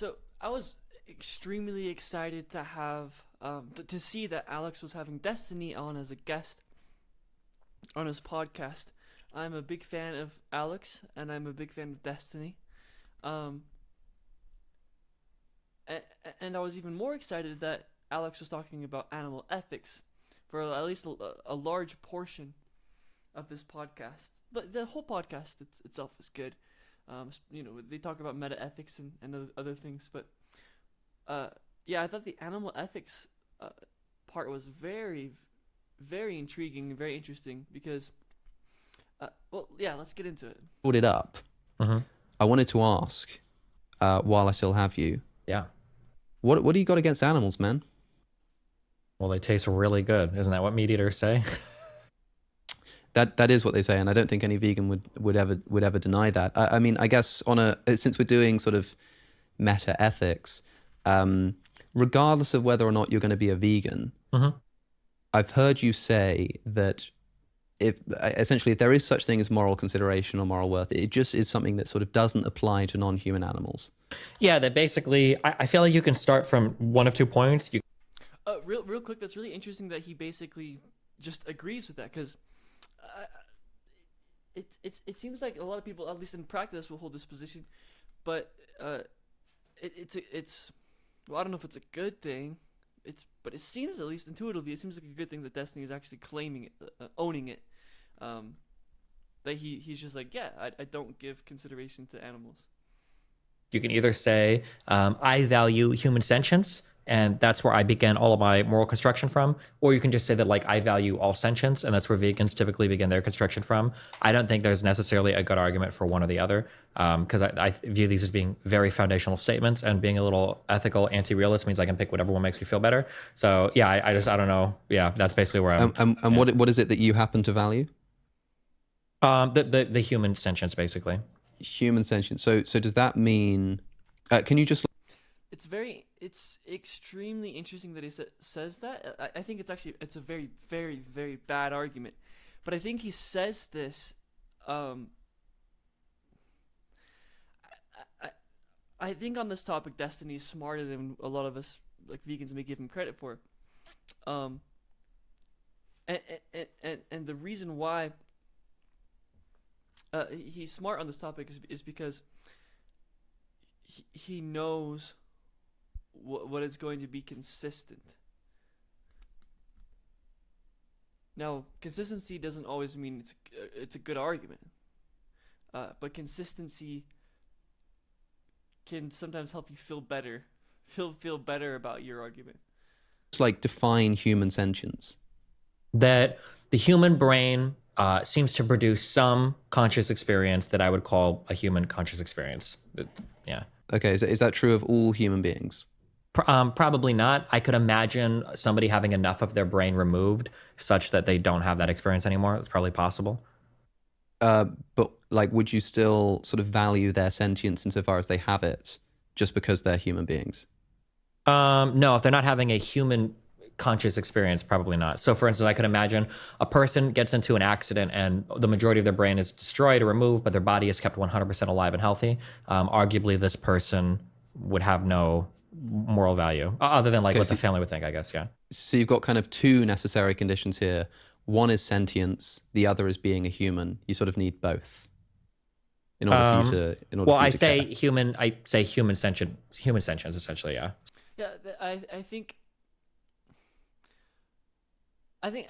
So I was extremely excited to have to see that Alex was having Destiny on as a guest on his podcast. I'm a big fan of Alex, and I'm a big fan of Destiny. Um, and I was even more excited that Alex was talking about animal ethics for at least a large portion of this podcast. The whole podcast itself is good. They talk about meta ethics and other things, but yeah, I thought the animal ethics part was very, very intriguing and very interesting because, well, yeah, let's get into it. Brought it up. I wanted to ask, while I still have you, Yeah. what do you got against animals, man? Well, they taste really good. Isn't that what meat eaters say? That is what they say, and I don't think any vegan would ever deny that. I mean, I guess since we're doing sort of meta ethics, regardless of whether or not you're going to be a vegan, I've heard you say that if there is such thing as moral consideration or moral worth, it just is something that sort of doesn't apply to non-human animals. Yeah, that basically, I feel like you can start from one of 2 points. Real quick, that's really interesting that he basically just agrees with that because it seems like a lot of people, at least in practice, will hold this position, but it's well, I don't know if it's a good thing. But it seems, at least intuitively, it seems like a good thing that Destiny is actually claiming it, owning it. That he's just like, yeah, I don't give consideration to animals. You can either say, I value human sentience, and that's where I begin all of my moral construction from, or you can just say that, like, I value all sentience, and that's where vegans typically begin their construction from. I don't think there's necessarily a good argument for one or the other, because I view these as being very foundational statements, and being a little ethical anti-realist means I can pick whatever one makes me feel better. So yeah, I don't know. Yeah, that's basically where I'm. And what is it that you happen to value? The human sentience, basically. Human sentience. So does that mean? Can you just? It's extremely interesting that he says that. I think it's a very, very, very bad argument, but I think he says this. I think on this topic, Destiny is smarter than a lot of us like vegans may give him credit for. And the reason why he's smart on this topic is because he knows what is going to be consistent. Now, consistency doesn't always mean it's a good argument, but consistency can sometimes help you feel better, feel better about your argument. It's like define human sentience. That the human brain seems to produce some conscious experience that I would call a human conscious experience. Yeah. Okay, is that true of all human beings? Probably not. I could imagine somebody having enough of their brain removed such that they don't have that experience anymore. It's probably possible. But like, would you still sort of value their sentience insofar as they have it, just because they're human beings? No, if they're not having a human conscious experience, probably not. So for instance, I could imagine a person gets into an accident and the majority of their brain is destroyed or removed, but their body is kept 100% alive and healthy. Arguably, this person would have no moral value other than like what the family would think, I guess. Yeah. So you've got kind of two necessary conditions here. One is sentience, the other is being a human. You sort of need both in order for you to. Well, I say human. I say human sentience. Human sentience, essentially. Yeah. Yeah, I think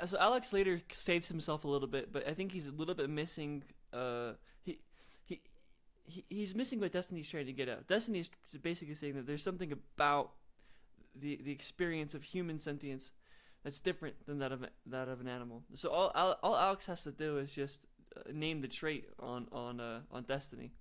so. Alex Slater saves himself a little bit, but I think he's a little bit missing. He's missing what Destiny's trying to get at. Destiny's basically saying that there's something about the experience of human sentience that's different than that of an animal. So all Alex has to do is just name the trait on Destiny.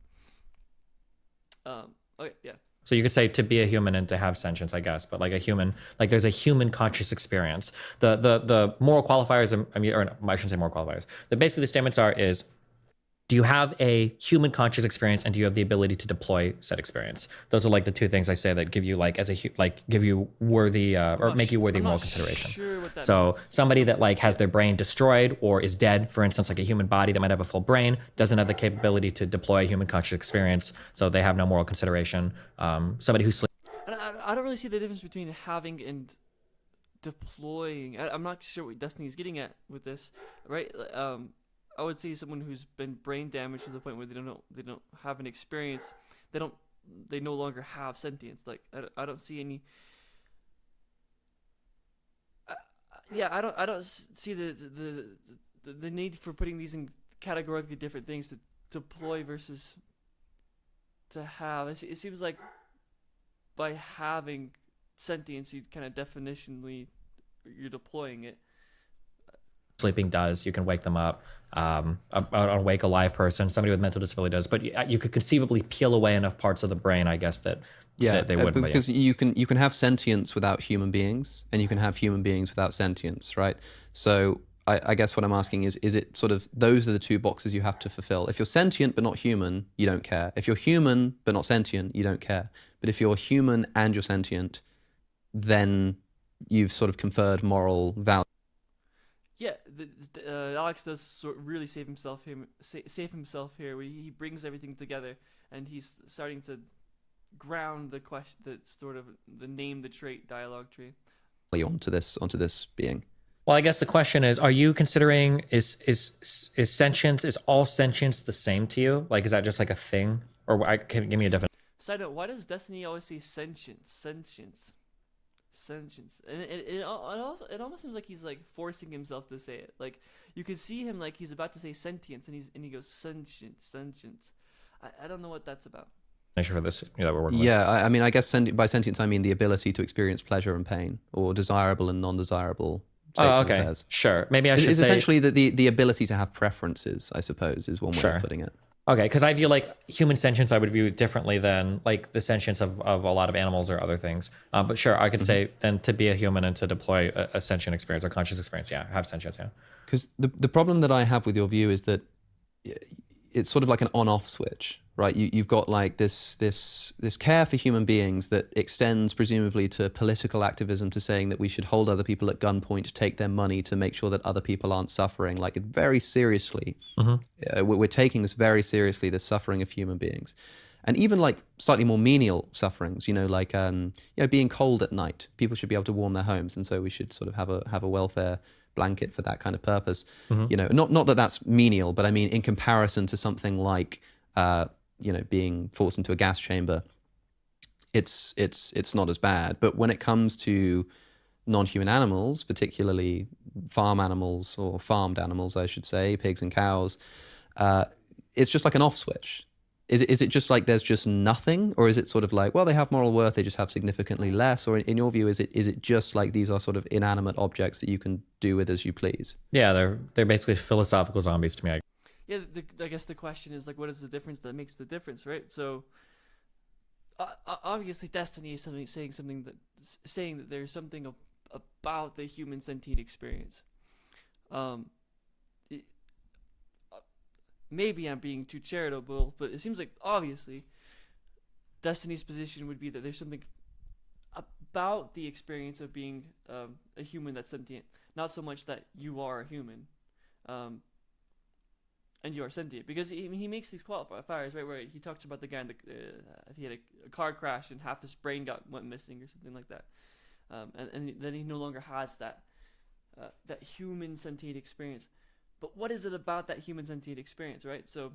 Okay, yeah. So you could say to be a human and to have sentience, I guess, but like a human, like there's a human conscious experience. The moral qualifiers, I shouldn't say moral qualifiers. Basically the statements is do you have a human conscious experience, and do you have the ability to deploy said experience? Those are like the two things I say that give you like give you worthy or make you worthy of moral consideration. Sure what that So means. somebody that like has their brain destroyed or is dead, for instance, like a human body that might have a full brain, doesn't have the capability to deploy a human conscious experience, so they have no moral consideration. Somebody who sleeps. And I don't really see the difference between having and deploying. I'm not sure what Destiny's getting at with this, right? I would say someone who's been brain damaged to the point where they don't have an experience. They no longer have sentience. Like I don't see any. I don't see the need for putting these in categorically different things, to deploy versus to have. It seems like by having sentience, you kind of definitionally you're deploying it. Sleeping does. You can wake them up. Awake a live person, somebody with mental disability does, but you could conceivably peel away enough parts of the brain, I guess, that they wouldn't. Because you can have sentience without human beings, and you can have human beings without sentience, right? So I guess what I'm asking is it sort of, those are the two boxes you have to fulfill. If you're sentient but not human, you don't care. If you're human but not sentient, you don't care. But if you're human and you're sentient, then you've sort of conferred moral value. Yeah, Alex does really save himself here. Where he brings everything together, and he's starting to ground the question, the name the trait dialogue tree onto this being. Well, I guess the question is: are you considering is sentience, is all sentience the same to you? Like, is that just like a thing, or give me a definition? Side note: why does Destiny always say sentience? And it almost seems like he's like forcing himself to say it. Like you could see him like he's about to say sentience, and he goes sentience. I don't know what that's about. For this that we're working with. Yeah, I mean, I guess by sentience I mean the ability to experience pleasure and pain, or desirable and non-desirable states of affairs. Sure. Maybe I should It's say essentially the ability to have preferences, I suppose, is one way of putting it. Okay, because I view like human sentience, I would view differently than like the sentience of a lot of animals or other things. But sure, I could say then to be a human and to deploy a sentient experience or conscious experience, have sentience, Because the problem that I have with your view is that it's sort of like an on-off switch, right? You've got like this care for human beings that extends presumably to political activism, to saying that we should hold other people at gunpoint, take their money to make sure that other people aren't suffering. Like very seriously, we're taking this very seriously, the suffering of human beings, and even like slightly more menial sufferings. Like being cold at night. People should be able to warm their homes, and so we should sort of have a welfare blanket for that kind of purpose. Not that that's menial, but I mean in comparison to something like being forced into a gas chamber, it's not as bad. But when it comes to non-human animals, particularly farm animals, or farmed animals I should say, pigs and cows, it's just like an off switch. Is it just like there's just nothing, or is it sort of like, well, they have moral worth, they just have significantly less? Or in your view, is it just like these are sort of inanimate objects that you can do with as you please? Yeah, they're basically philosophical zombies to me. Yeah, I guess the question is like, what is the difference that makes the difference, right? So obviously, Destiny is saying that there's something about the human sentient experience. Maybe I'm being too charitable, but it seems like obviously Destiny's position would be that there's something about the experience of being a human that's sentient, not so much that you are a human and you are sentient. Because he makes these qualifiers, right, where he talks about the guy if he had a car crash and half his brain went missing or something like that, and then he no longer has that human sentient experience. But what is it about that human sentient experience, right? So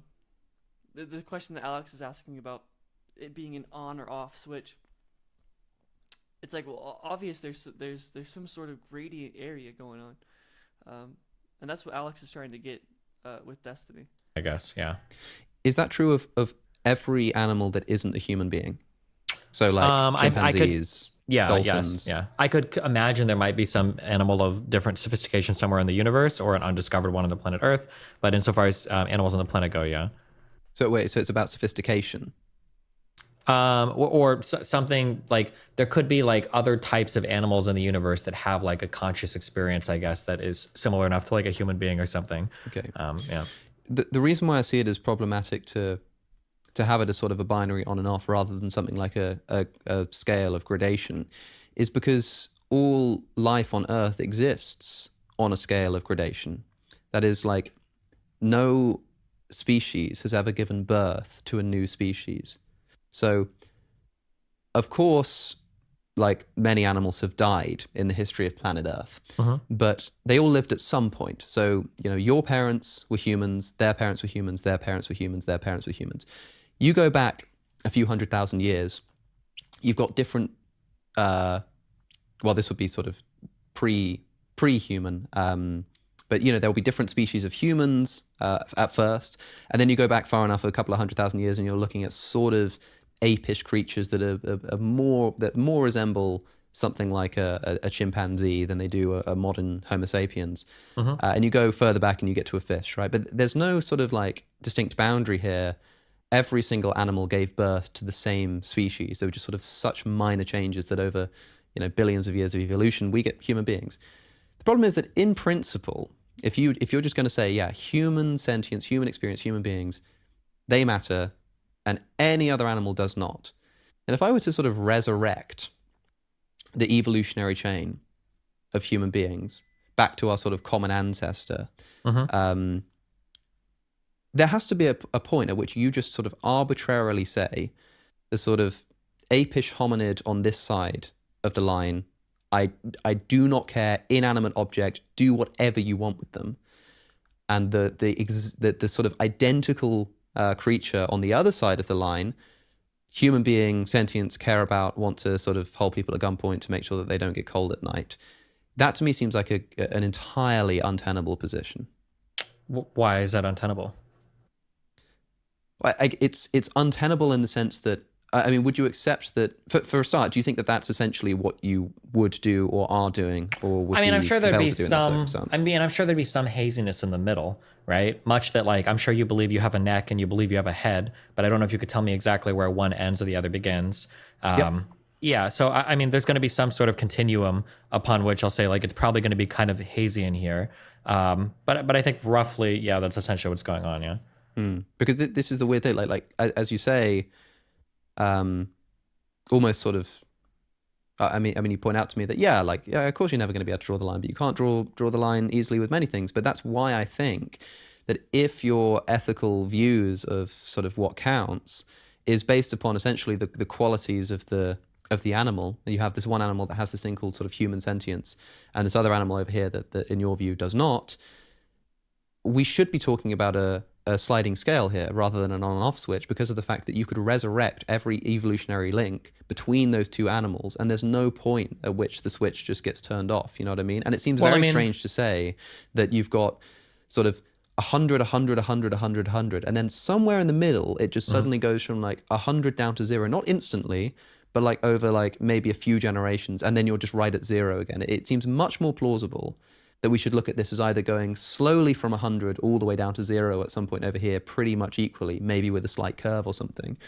the question that Alex is asking about it being an on or off switch, it's like, well, obvious there's some sort of gradient area going on, and that's what Alex is trying to get with Destiny, I guess. Yeah. Is that true of every animal that isn't a human being? So like chimpanzees. Dolphins. Yes. I could imagine there might be some animal of different sophistication somewhere in the universe, or an undiscovered one on the planet Earth. But insofar as animals on the planet go, yeah. So it's about sophistication. Or something like there could be like other types of animals in the universe that have like a conscious experience, I guess, that is similar enough to like a human being or something. Okay. Yeah. the reason why I see it as problematic to have it as sort of a binary on and off rather than something like a scale of gradation is because all life on Earth exists on a scale of gradation. That is, like, no species has ever given birth to a new species. So, of course, like, many animals have died in the history of planet Earth, but they all lived at some point. So, your parents were humans, their parents were humans, their parents were humans, their parents were humans. You go back a few 100,000 years, you've got different, this would be sort of pre-human, but there will be different species of humans at first, and then you go back far enough, a couple of 100,000 years, and you're looking at sort of apish creatures that are more resemble something like a chimpanzee than they do a modern Homo sapiens. And you go further back and you get to a fish, right? But there's no sort of like distinct boundary here. Every single animal gave birth to the same species. There were just sort of such minor changes that over, billions of years of evolution, we get human beings. The problem is that in principle, if you're just going to say, yeah, human sentience, human experience, human beings, they matter, and any other animal does not. And if I were to sort of resurrect the evolutionary chain of human beings back to our sort of common ancestor, there has to be a point at which you just sort of arbitrarily say the sort of apish hominid on this side of the line, I do not care, inanimate object, do whatever you want with them. And the sort of identical creature on the other side of the line, human being, sentience, care about, want to sort of hold people at gunpoint to make sure that they don't get cold at night. That to me seems like an entirely untenable position. Why is that untenable? It's untenable in the sense that, would you accept that, for a start, do you think that that's essentially what you would do or are doing, or would I'm sure there'd be some, I'm sure there'd be some haziness in the middle, right? Much that, like, I'm sure you believe you have a neck and you believe you have a head, but I don't know if you could tell me exactly where one ends or the other begins. Yeah, so there's going to be some sort of continuum upon which I'll say, like, it's probably going to be kind of hazy in here. But I think roughly, yeah, that's essentially what's going on, yeah. Because this is the weird thing, like as you say, almost sort of. You point out to me that of course you're never going to be able to draw the line, but you can't draw the line easily with many things. But that's why I think that if your ethical views of sort of what counts is based upon essentially the qualities of the animal, you have this one animal that has this thing called sort of human sentience, and this other animal over here that in your view does not. We should be talking about a sliding scale here rather than an on and off switch, because of the fact that you could resurrect every evolutionary link between those two animals, and there's no point at which the switch just gets turned off. You know what I mean? And it seems very strange to say that you've got sort of 100, 100, 100, 100, 100, and then somewhere in the middle it just suddenly goes from like 100 down to 0, not instantly, but like over like maybe a few generations, and then you're just right at 0 again. It seems much more plausible that we should look at this as either going slowly from 100 all the way down to 0 at some point over here, pretty much equally, maybe with a slight curve or something.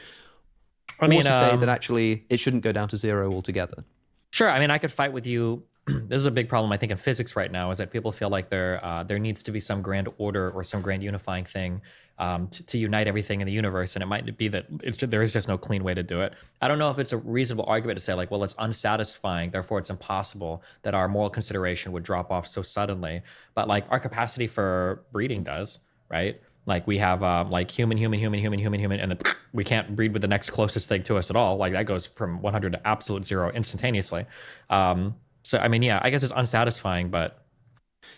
Or to say that actually it shouldn't go down to 0 altogether. Sure. I could fight with you. This is a big problem, I think, in physics right now, is that people feel like there needs to be some grand order or some grand unifying thing to unite everything in the universe. And it might be that there is just no clean way to do it. I don't know if it's a reasonable argument to say, like, well, it's unsatisfying, therefore it's impossible that our moral consideration would drop off so suddenly. But like our capacity for breeding does, right? Like we have like human, and then we can't breed with the next closest thing to us at all. Like that goes from 100 to absolute 0 instantaneously. So, I guess it's unsatisfying, but...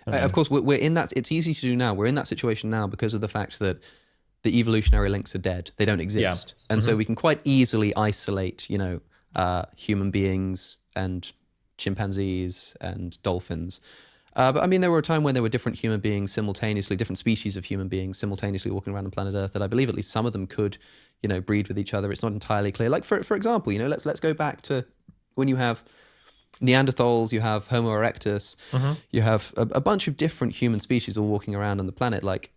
Of course, we're in that... It's easy to do now. We're in that situation now because of the fact that the evolutionary links are dead. They don't exist. Yeah. And so we can quite easily isolate, human beings and chimpanzees and dolphins. But there were a time when there were different human beings simultaneously, different species of human beings simultaneously walking around on planet Earth that I believe at least some of them could, breed with each other. It's not entirely clear. Like, for example, let's go back to when you have... Neanderthals, you have Homo erectus, you have a bunch of different human species all walking around on the planet. Like,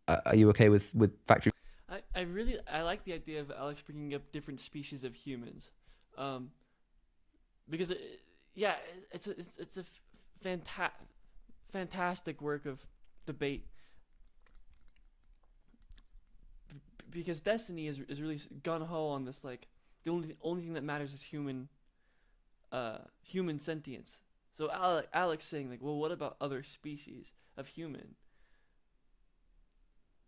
are you okay with factory? I like the idea of Alex bringing up different species of humans, because it's a fantastic work of debate. because Destiny is really gun ho on this, like the only thing that matters is human sentience. So Alex saying like, well, what about other species of human?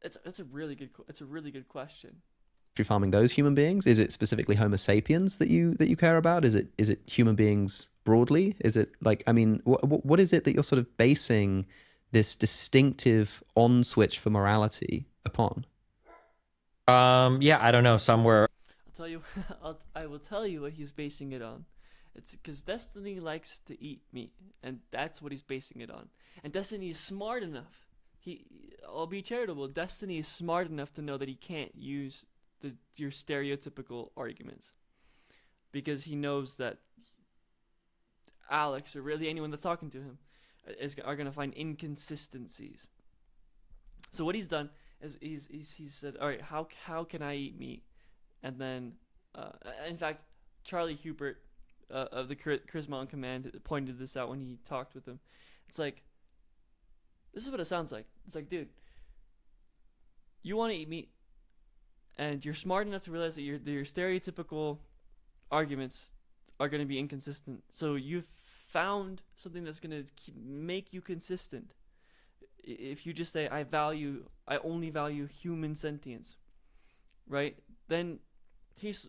It's a really good question. Farming those human beings? Is it specifically Homo sapiens that you care about? Is it human beings broadly? Is it like, I mean, what is it that you're sort of basing this distinctive on switch for morality upon? Yeah, I don't know, somewhere. I'll tell you. I will tell you what he's basing it on. It's because Destiny likes to eat meat, and that's what he's basing it on. And Destiny is smart enough. I'll be charitable. Destiny is smart enough to know that he can't use your stereotypical arguments, because he knows that Alex, or really anyone that's talking to him, are gonna find inconsistencies. So what he's done is he said, all right, how can I eat meat? And then, in fact, Charlie Hubert of the Charisma on Command pointed this out when he talked with him. It's like, this is what it sounds like. It's like, dude, you want to eat meat, and you're smart enough to realize that your stereotypical arguments are going to be inconsistent. So you've found something that's going to make you consistent. If you just say, I only value human sentience, right? Then he's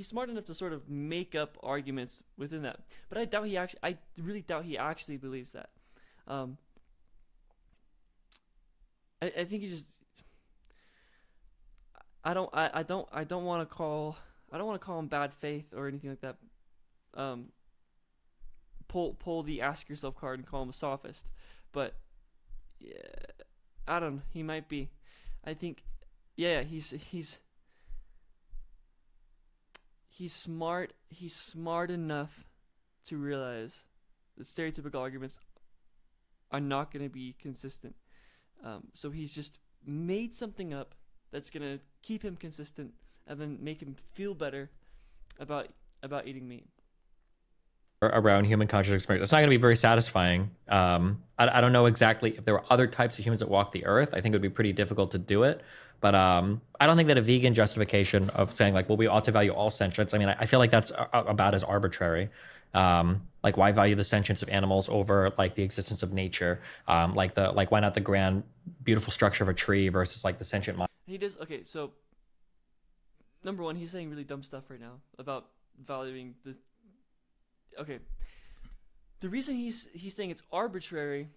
smart enough to sort of make up arguments within that. But I really doubt he actually believes that. I think he's just. I don't want to call him bad faith or anything like that. Pull the ask yourself card and call him a sophist, but yeah, I don't know. He might be. I think, yeah, he's smart. He's smart enough to realize that stereotypical arguments are not going to be consistent. So he's just made something up that's going to keep him consistent and then make him feel better about eating meat. Around human conscious experience, it's not going to be very satisfying. I don't know exactly if there were other types of humans that walk the earth. I think it would be pretty difficult to do it. But I don't think that a vegan justification of saying like, well, we ought to value all sentience. I mean, I feel like that's about as arbitrary. Like, why value the sentience of animals over like the existence of nature? Why not the grand, beautiful structure of a tree versus like the sentient mind? He does. Okay, so number one, he's saying really dumb stuff right now about valuing the. Okay, the reason he's saying it's arbitrary,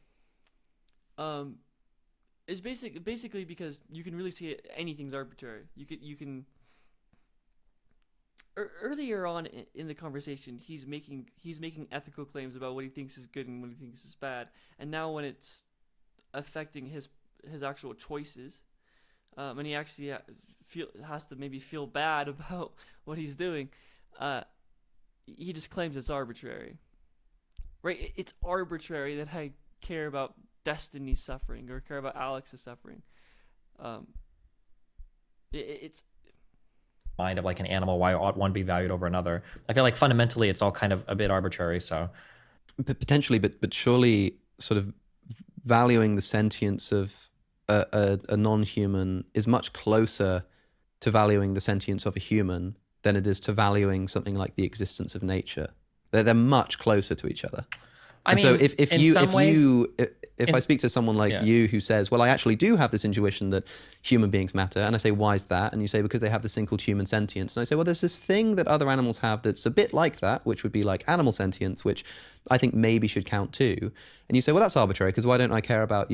is basically because you can really see it, anything's arbitrary. You can. Earlier on in the conversation, he's making ethical claims about what he thinks is good and what he thinks is bad, and now when it's affecting his actual choices, and he actually has to maybe feel bad about what he's doing, he just claims it's arbitrary. Right? It's arbitrary that I care about Destiny's suffering or care about Alex's suffering. It's mind of like an animal. Why ought one be valued over another? I feel like fundamentally it's all kind of a bit arbitrary. So potentially, but surely sort of valuing the sentience of a non-human is much closer to valuing the sentience of a human than it is to valuing something like the existence of nature. They're much closer to each other. I mean, so if I speak to someone like you who says, well, I actually do have this intuition that human beings matter, and I say, why is that? And you say, because they have this thing called human sentience. And I say, well, there's this thing that other animals have that's a bit like that, which would be like animal sentience, which I think maybe should count too. And you say, well, that's arbitrary, because why don't I care about,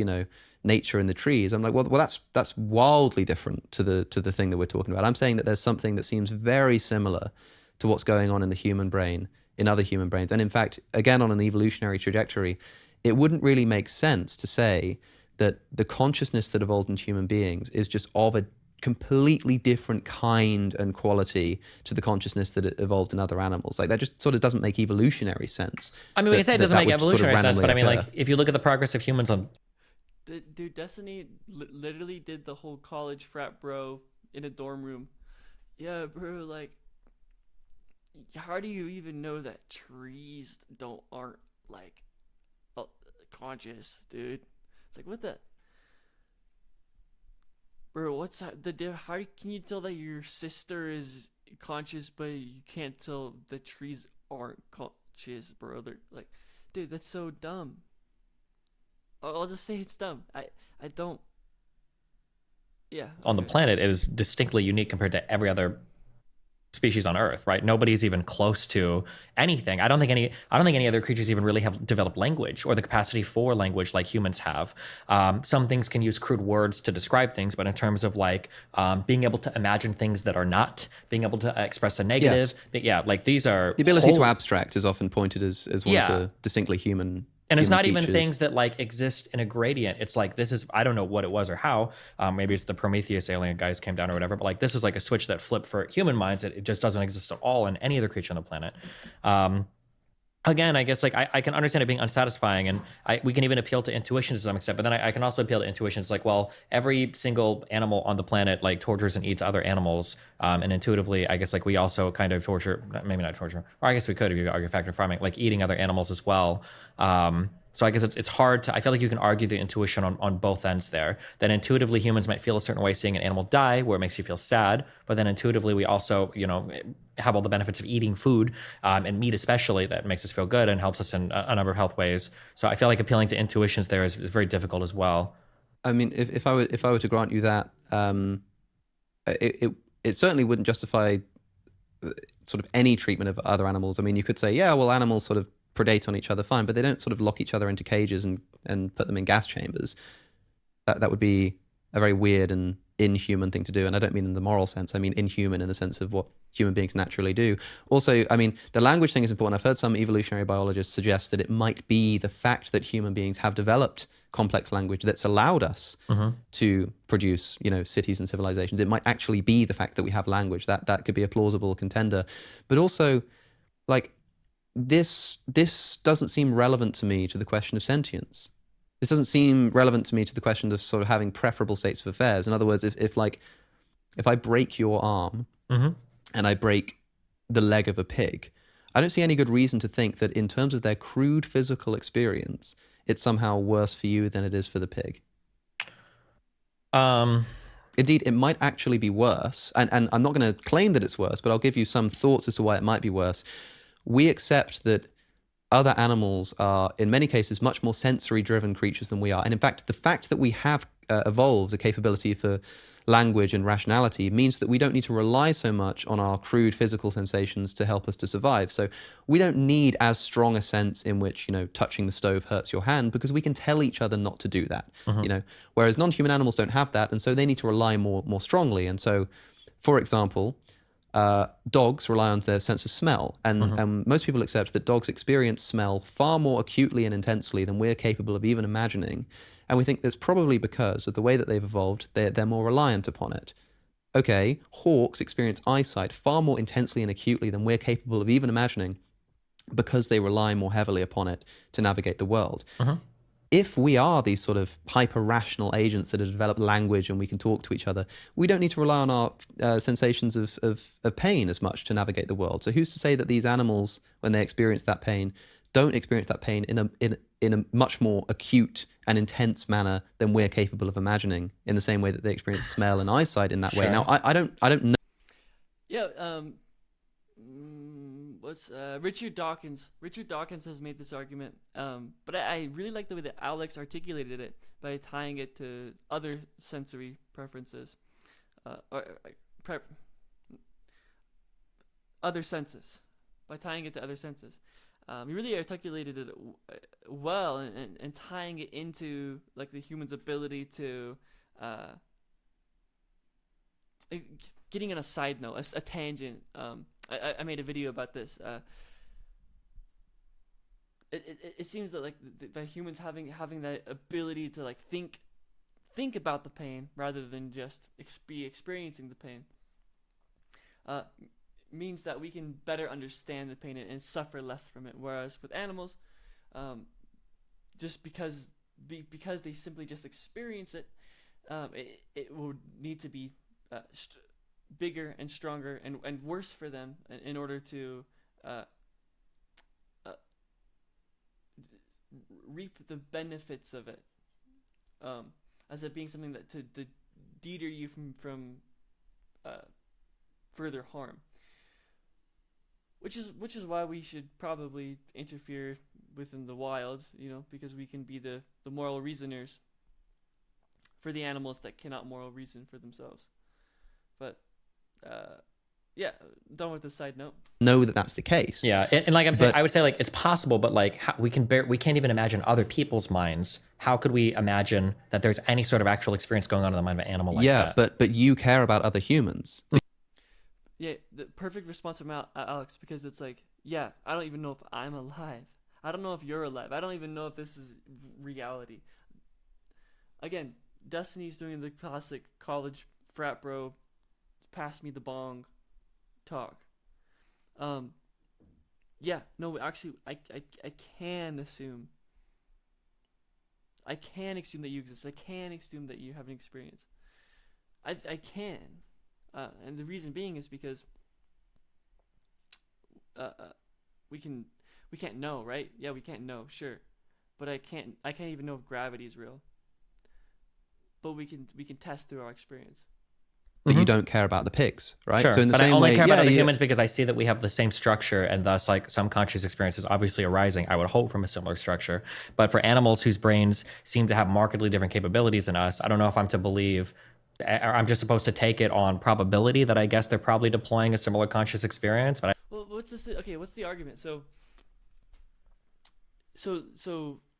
nature and the trees? I'm like, well, that's wildly different to the thing that we're talking about. I'm saying that there's something that seems very similar to what's going on in the human brain, in other human brains. And in fact, again, on an evolutionary trajectory, it wouldn't really make sense to say that the consciousness that evolved in human beings is just of a completely different kind and quality to the consciousness that evolved in other animals. Like, that just sort of doesn't make evolutionary sense. I mean, we can say it doesn't make evolutionary sense, but I mean, like, if you look at the progress of humans on... Dude, Destiny literally did the whole college frat bro in a dorm room. Yeah, bro, like, how do you even know that trees aren't like conscious, dude? It's like, what the? Bro, what's that? How can you tell that your sister is conscious, but you can't tell the trees aren't conscious, bro? They're like, dude, that's so dumb. I'll just say it's dumb. I don't. Yeah. On the Okay. planet, it is distinctly unique compared to every other species on Earth, right? Nobody's even close to anything. I don't think any other creatures even really have developed language or the capacity for language like humans have. Some things can use crude words to describe things, but in terms of like being able to imagine things that are not, being able to express a negative, yeah, like these are The ability to abstract is often pointed as one of Yeah. the distinctly human. And it's human not even features. things that like exist in a gradient. It's like this is I don't know what it was or how. Maybe it's the Prometheus alien guys came down or whatever. But like this is like a switch that flipped for human minds that it just doesn't exist at all in any other creature on the planet. Again, I guess like I can understand it being unsatisfying, and we can even appeal to intuition to some extent. But then I can also appeal to intuition. It's like, well, every single animal on the planet like tortures and eats other animals, and intuitively, I guess like we also kind of torture, maybe not torture, or I guess we could if you argue factor farming, like eating other animals as well. So I guess it's hard to. I feel like you can argue the intuition on both ends there. That intuitively humans might feel a certain way seeing an animal die, where it makes you feel sad. But then intuitively we also, have all the benefits of eating food and meat especially that makes us feel good and helps us in a number of health ways. So I feel like appealing to intuitions there is very difficult as well. I mean, if I were to grant you that, it certainly wouldn't justify sort of any treatment of other animals. I mean, you could say, yeah, well, animals sort of predate on each other, fine, but they don't sort of lock each other into cages and put them in gas chambers. That would be a very weird and inhuman thing to do. And I don't mean in the moral sense. I mean inhuman in the sense of what human beings naturally do. Also, I mean, the language thing is important. I've heard some evolutionary biologists suggest that it might be the fact that human beings have developed complex language that's allowed us to produce, cities and civilizations. It might actually be the fact that we have language. That could be a plausible contender. But also, like, this doesn't seem relevant to me to the question of sentience. This doesn't seem relevant to me to the question of sort of having preferable states of affairs. In other words, if I break your arm and I break the leg of a pig, I don't see any good reason to think that in terms of their crude physical experience, it's somehow worse for you than it is for the pig. Indeed, it might actually be worse. And I'm not going to claim that it's worse, but I'll give you some thoughts as to why it might be worse. We accept that other animals are, in many cases, much more sensory-driven creatures than we are. And in fact, the fact that we have evolved a capability for language and rationality means that we don't need to rely so much on our crude physical sensations to help us to survive. So we don't need as strong a sense in which, touching the stove hurts your hand, because we can tell each other not to do that, whereas non-human animals don't have that. And so they need to rely more strongly. And so, for example, dogs rely on their sense of smell, and most people accept that dogs experience smell far more acutely and intensely than we're capable of even imagining. And we think that's probably because of the way that they've evolved. They're more reliant upon it. Okay, hawks experience eyesight far more intensely and acutely than we're capable of even imagining, because they rely more heavily upon it to navigate the world. If we are these sort of hyper-rational agents that have developed language and we can talk to each other, we don't need to rely on our sensations of pain as much to navigate the world. So who's to say that these animals, when they experience that pain, don't experience that pain in a much more acute and intense manner than we're capable of imagining, in the same way that they experience smell and eyesight in that way? Now, I don't know. Yeah. What's Richard Dawkins? Richard Dawkins has made this argument, but I really like the way that Alex articulated it by tying it to other sensory preferences, other senses, by tying it to other senses. He really articulated it well, and tying it into like the human's ability to getting on a side note, a tangent. I made a video about this. It seems that like the humans having that ability to like think about the pain rather than just be experiencing the pain means that we can better understand the pain and suffer less from it. Whereas with animals, just because they simply just experience it, it will need to be bigger and stronger and worse for them in order to reap the benefits of it, as it being something that to deter you from further harm. Which is why we should probably interfere within the wild, because we can be the moral reasoners for the animals that cannot moral reason for themselves. But yeah, done with the side note. Know that that's the case. Yeah, and like I'm saying, I would say like it's possible, but like we can't even imagine other people's minds. How could we imagine that there's any sort of actual experience going on in the mind of an animal like that? Yeah, but you care about other humans. Yeah, the perfect response from Alex, because it's like, yeah, I don't even know if I'm alive. I don't know if you're alive. I don't even know if this is reality. Again, Destiny's doing the classic college frat bro, pass me the bong talk. Yeah, no, actually, I can assume. I can assume that you exist. I can assume that you have an experience. I can. And the reason being is because we can't know, right? Yeah, we can't know, sure, but I can't even know if gravity is real. But we can test through our experience. But you don't care about the pigs, right? Sure, So in the but same I only way, care about other humans because I see that we have the same structure, and thus like some conscious experiences obviously arising, I would hope, from a similar structure. But for animals whose brains seem to have markedly different capabilities than us, I don't know if I'm to believe, or I'm just supposed to take it on probability that I guess they're probably deploying a similar conscious experience. But well, what's this? Okay, what's the argument? So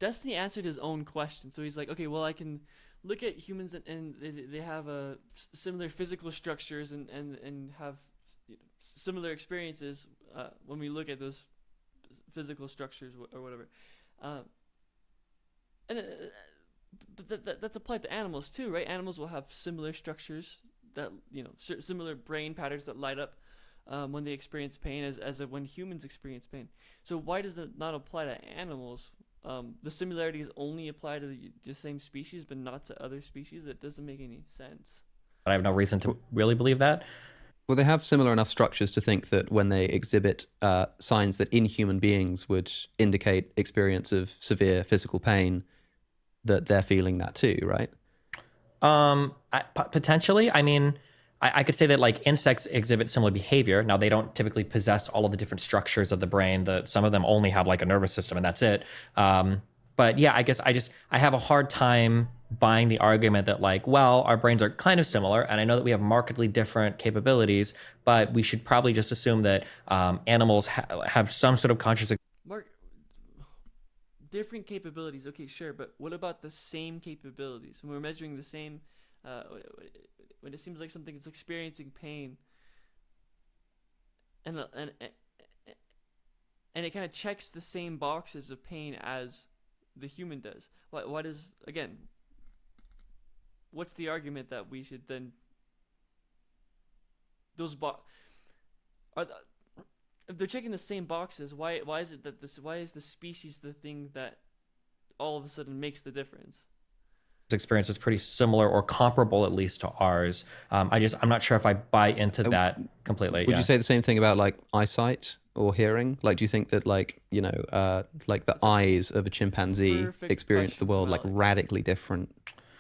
Destiny answered his own question. So he's like, okay, well, I can look at humans and they have similar physical structures and have similar experiences when we look at those physical structures or whatever. But that's applied to animals too, right? Animals will have similar structures that similar brain patterns that light up when they experience pain as when humans experience pain. So why does it not apply to animals? The similarities only apply to the same species, but not to other species. That doesn't make any sense. I have no reason to really believe that. Well, they have similar enough structures to think that when they exhibit signs that in human beings would indicate experience of severe physical pain, that they're feeling that too, right? Potentially. I mean, I could say that like insects exhibit similar behavior. Now, they don't typically possess all of the different structures of the brain. Some of them only have like a nervous system and that's it. But yeah, I guess I have a hard time buying the argument that like, well, our brains are kind of similar, and I know that we have markedly different capabilities, but we should probably just assume that animals have some sort of conscious. Different capabilities, okay, sure, but what about the same capabilities? When we're measuring the same, when it seems like something is experiencing pain, and it kind of checks the same boxes of pain as the human does. Why does, again, what's the argument that we should then if they're checking the same boxes, why is it that why is the species the thing that all of a sudden makes the difference? Experience is pretty similar or comparable at least to ours. I'm not sure if I buy into that completely. Would you say the same thing about like eyesight or hearing? Like, do you think that like like the eyes of a chimpanzee experience the world like radically differently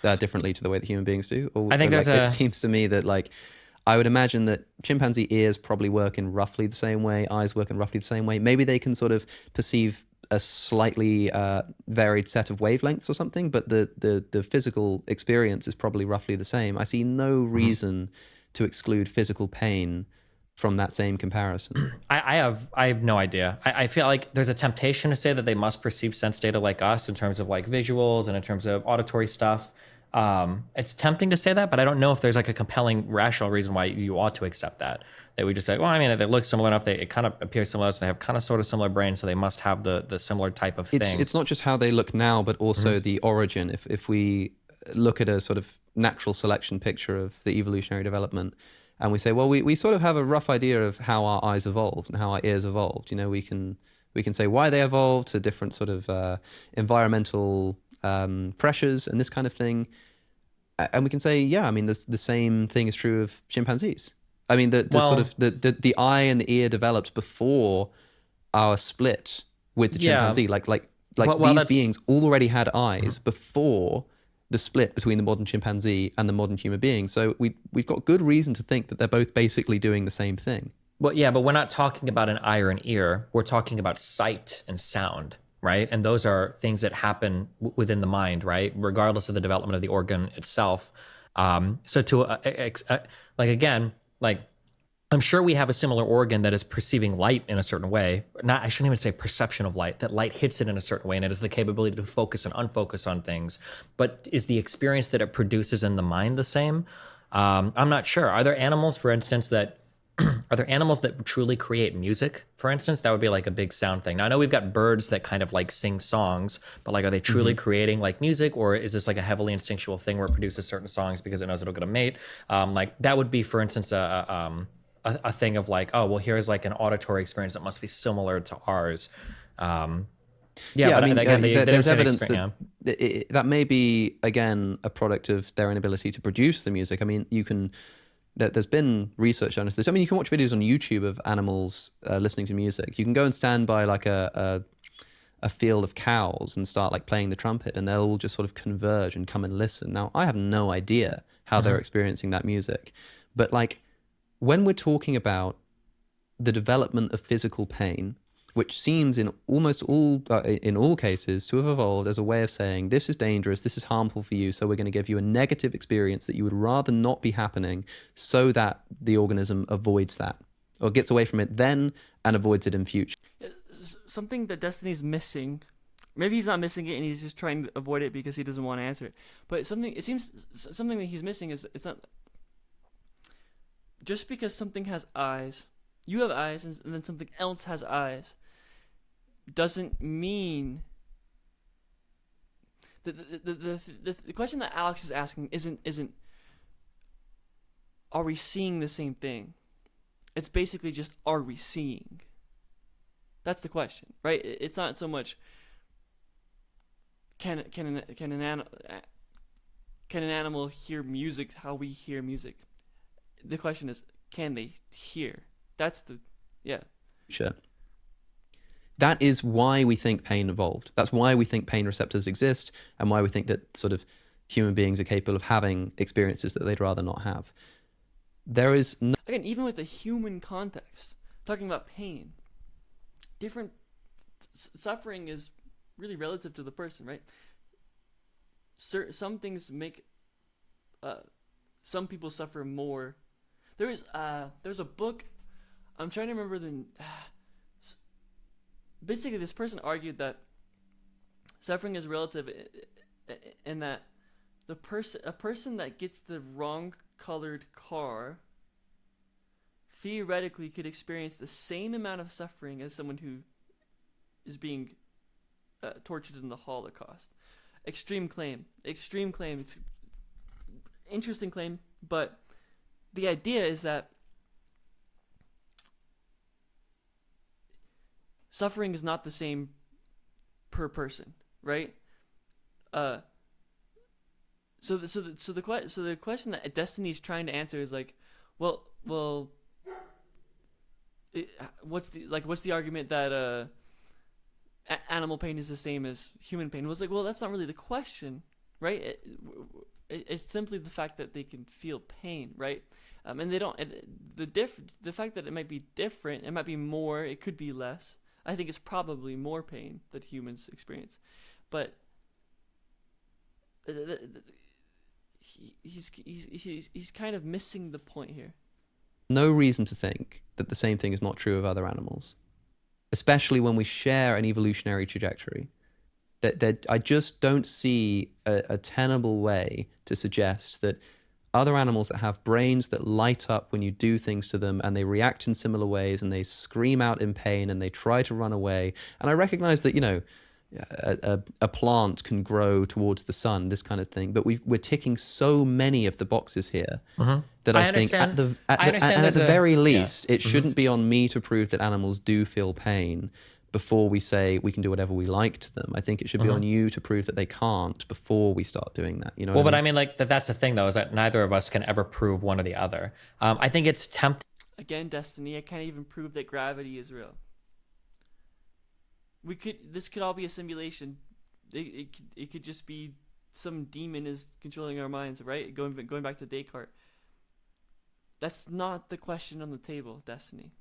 to the way that human beings do? Or I think it seems to me that like I would imagine that chimpanzee ears probably work in roughly the same way, eyes work in roughly the same way. Maybe they can sort of perceive a slightly varied set of wavelengths or something, but the physical experience is probably roughly the same. I see no reason to exclude physical pain from that same comparison. I have no idea. I feel like there's a temptation to say that they must perceive sense data like us in terms of like visuals and in terms of auditory stuff. It's tempting to say that, but I don't know if there's like a compelling rational reason why you ought to accept that. That we just say, well, I mean, they look similar enough. It kind of appears similar to us. They have kind of sort of similar brains, so they must have the similar type of thing. It's not just how they look now, but also the origin. If we look at a sort of natural selection picture of the evolutionary development, and we say, well, we sort of have a rough idea of how our eyes evolved and how our ears evolved. You know, we can say why they evolved to different sort of environmental pressures and this kind of thing. And we can say, yeah, I mean, the same thing is true of chimpanzees. I mean, the eye and the ear developed before our split with the chimpanzee. Like these beings already had eyes before the split between the modern chimpanzee and the modern human being. So we've got good reason to think that they're both basically doing the same thing. Well, yeah, but we're not talking about an eye or an ear. We're talking about sight and sound, right? And those are things that happen within the mind, right? Regardless of the development of the organ itself. So to like again, like I'm sure we have a similar organ that is perceiving light in a certain way. Not, I shouldn't even say perception of light, that light hits it in a certain way and it has the capability to focus and unfocus on things. But is the experience that it produces in the mind the same? I'm not sure. Are there animals, for instance, that are there animals that truly create music, for instance? That would be like a big sound thing. Now, I know we've got birds that kind of like sing songs, but like, are they truly creating like music, or is this like a heavily instinctual thing where it produces certain songs because it knows it'll get a mate? Like that would be, for instance, a thing of like, oh, well, here's like an auditory experience that must be similar to ours. I mean, again, there's evidence that that may be, again, a product of their inability to produce the music. I mean, there's been research on this. I mean, you can watch videos on YouTube of animals listening to music. You can go and stand by like a field of cows and start like playing the trumpet, and they'll all just sort of converge and come and listen. Now, I have no idea how they're experiencing that music, but like when we're talking about the development of physical pain, which seems in almost all cases to have evolved as a way of saying, this is dangerous, this is harmful for you, so we're going to give you a negative experience that you would rather not be happening so that the organism avoids that, or gets away from it then and avoids it in future. Something that Destiny's missing, maybe he's not missing it and he's just trying to avoid it because he doesn't want to answer it, but it seems something that he's missing is, it's not, just because something has eyes, you have eyes, and then something else has eyes, doesn't mean the question that Alex is asking isn't are we seeing the same thing? It's basically just, are we seeing? That's the question, right? It's not so much can an animal hear music how we hear music. The question is, can they hear? That's the Sure. That is why we think pain evolved. That's why we think pain receptors exist, and why we think that sort of human beings are capable of having experiences that they'd rather not have. There is no... Again, even with the human context, talking about pain, different suffering is really relative to the person, right? Some things make some people suffer more. There's a book, I'm trying to remember basically this person argued that suffering is relative in that a person that gets the wrong colored car theoretically could experience the same amount of suffering as someone who is being tortured in the Holocaust. Extreme claim. It's interesting claim, but the idea is that suffering is not the same per person, right? So the question that Destiny's trying to answer is like, well, what's the argument that animal pain is the same as human pain? It was like, well, that's not really the question, right? It's simply the fact that they can feel pain, right? And they don't. The fact that it might be different, it might be more, it could be less. I think it's probably more pain that humans experience, but he's kind of missing the point here. No reason to think that the same thing is not true of other animals, especially when we share an evolutionary trajectory. That I just don't see a tenable way to suggest that other animals that have brains that light up when you do things to them, and they react in similar ways, and they scream out in pain, and they try to run away. And I recognize that, a plant can grow towards the sun, this kind of thing, but we're ticking so many of the boxes here that I think at the very least, it shouldn't be on me to prove that animals do feel pain before we say we can do whatever we like to them. I think it should be on you to prove that they can't before we start doing that. Well, but I mean, like that's the thing though, is that neither of us can ever prove one or the other. I think it's tempting. Again, Destiny, I can't even prove that gravity is real. This could all be a simulation. It could just be some demon is controlling our minds, right? Going back to Descartes. That's not the question on the table, Destiny.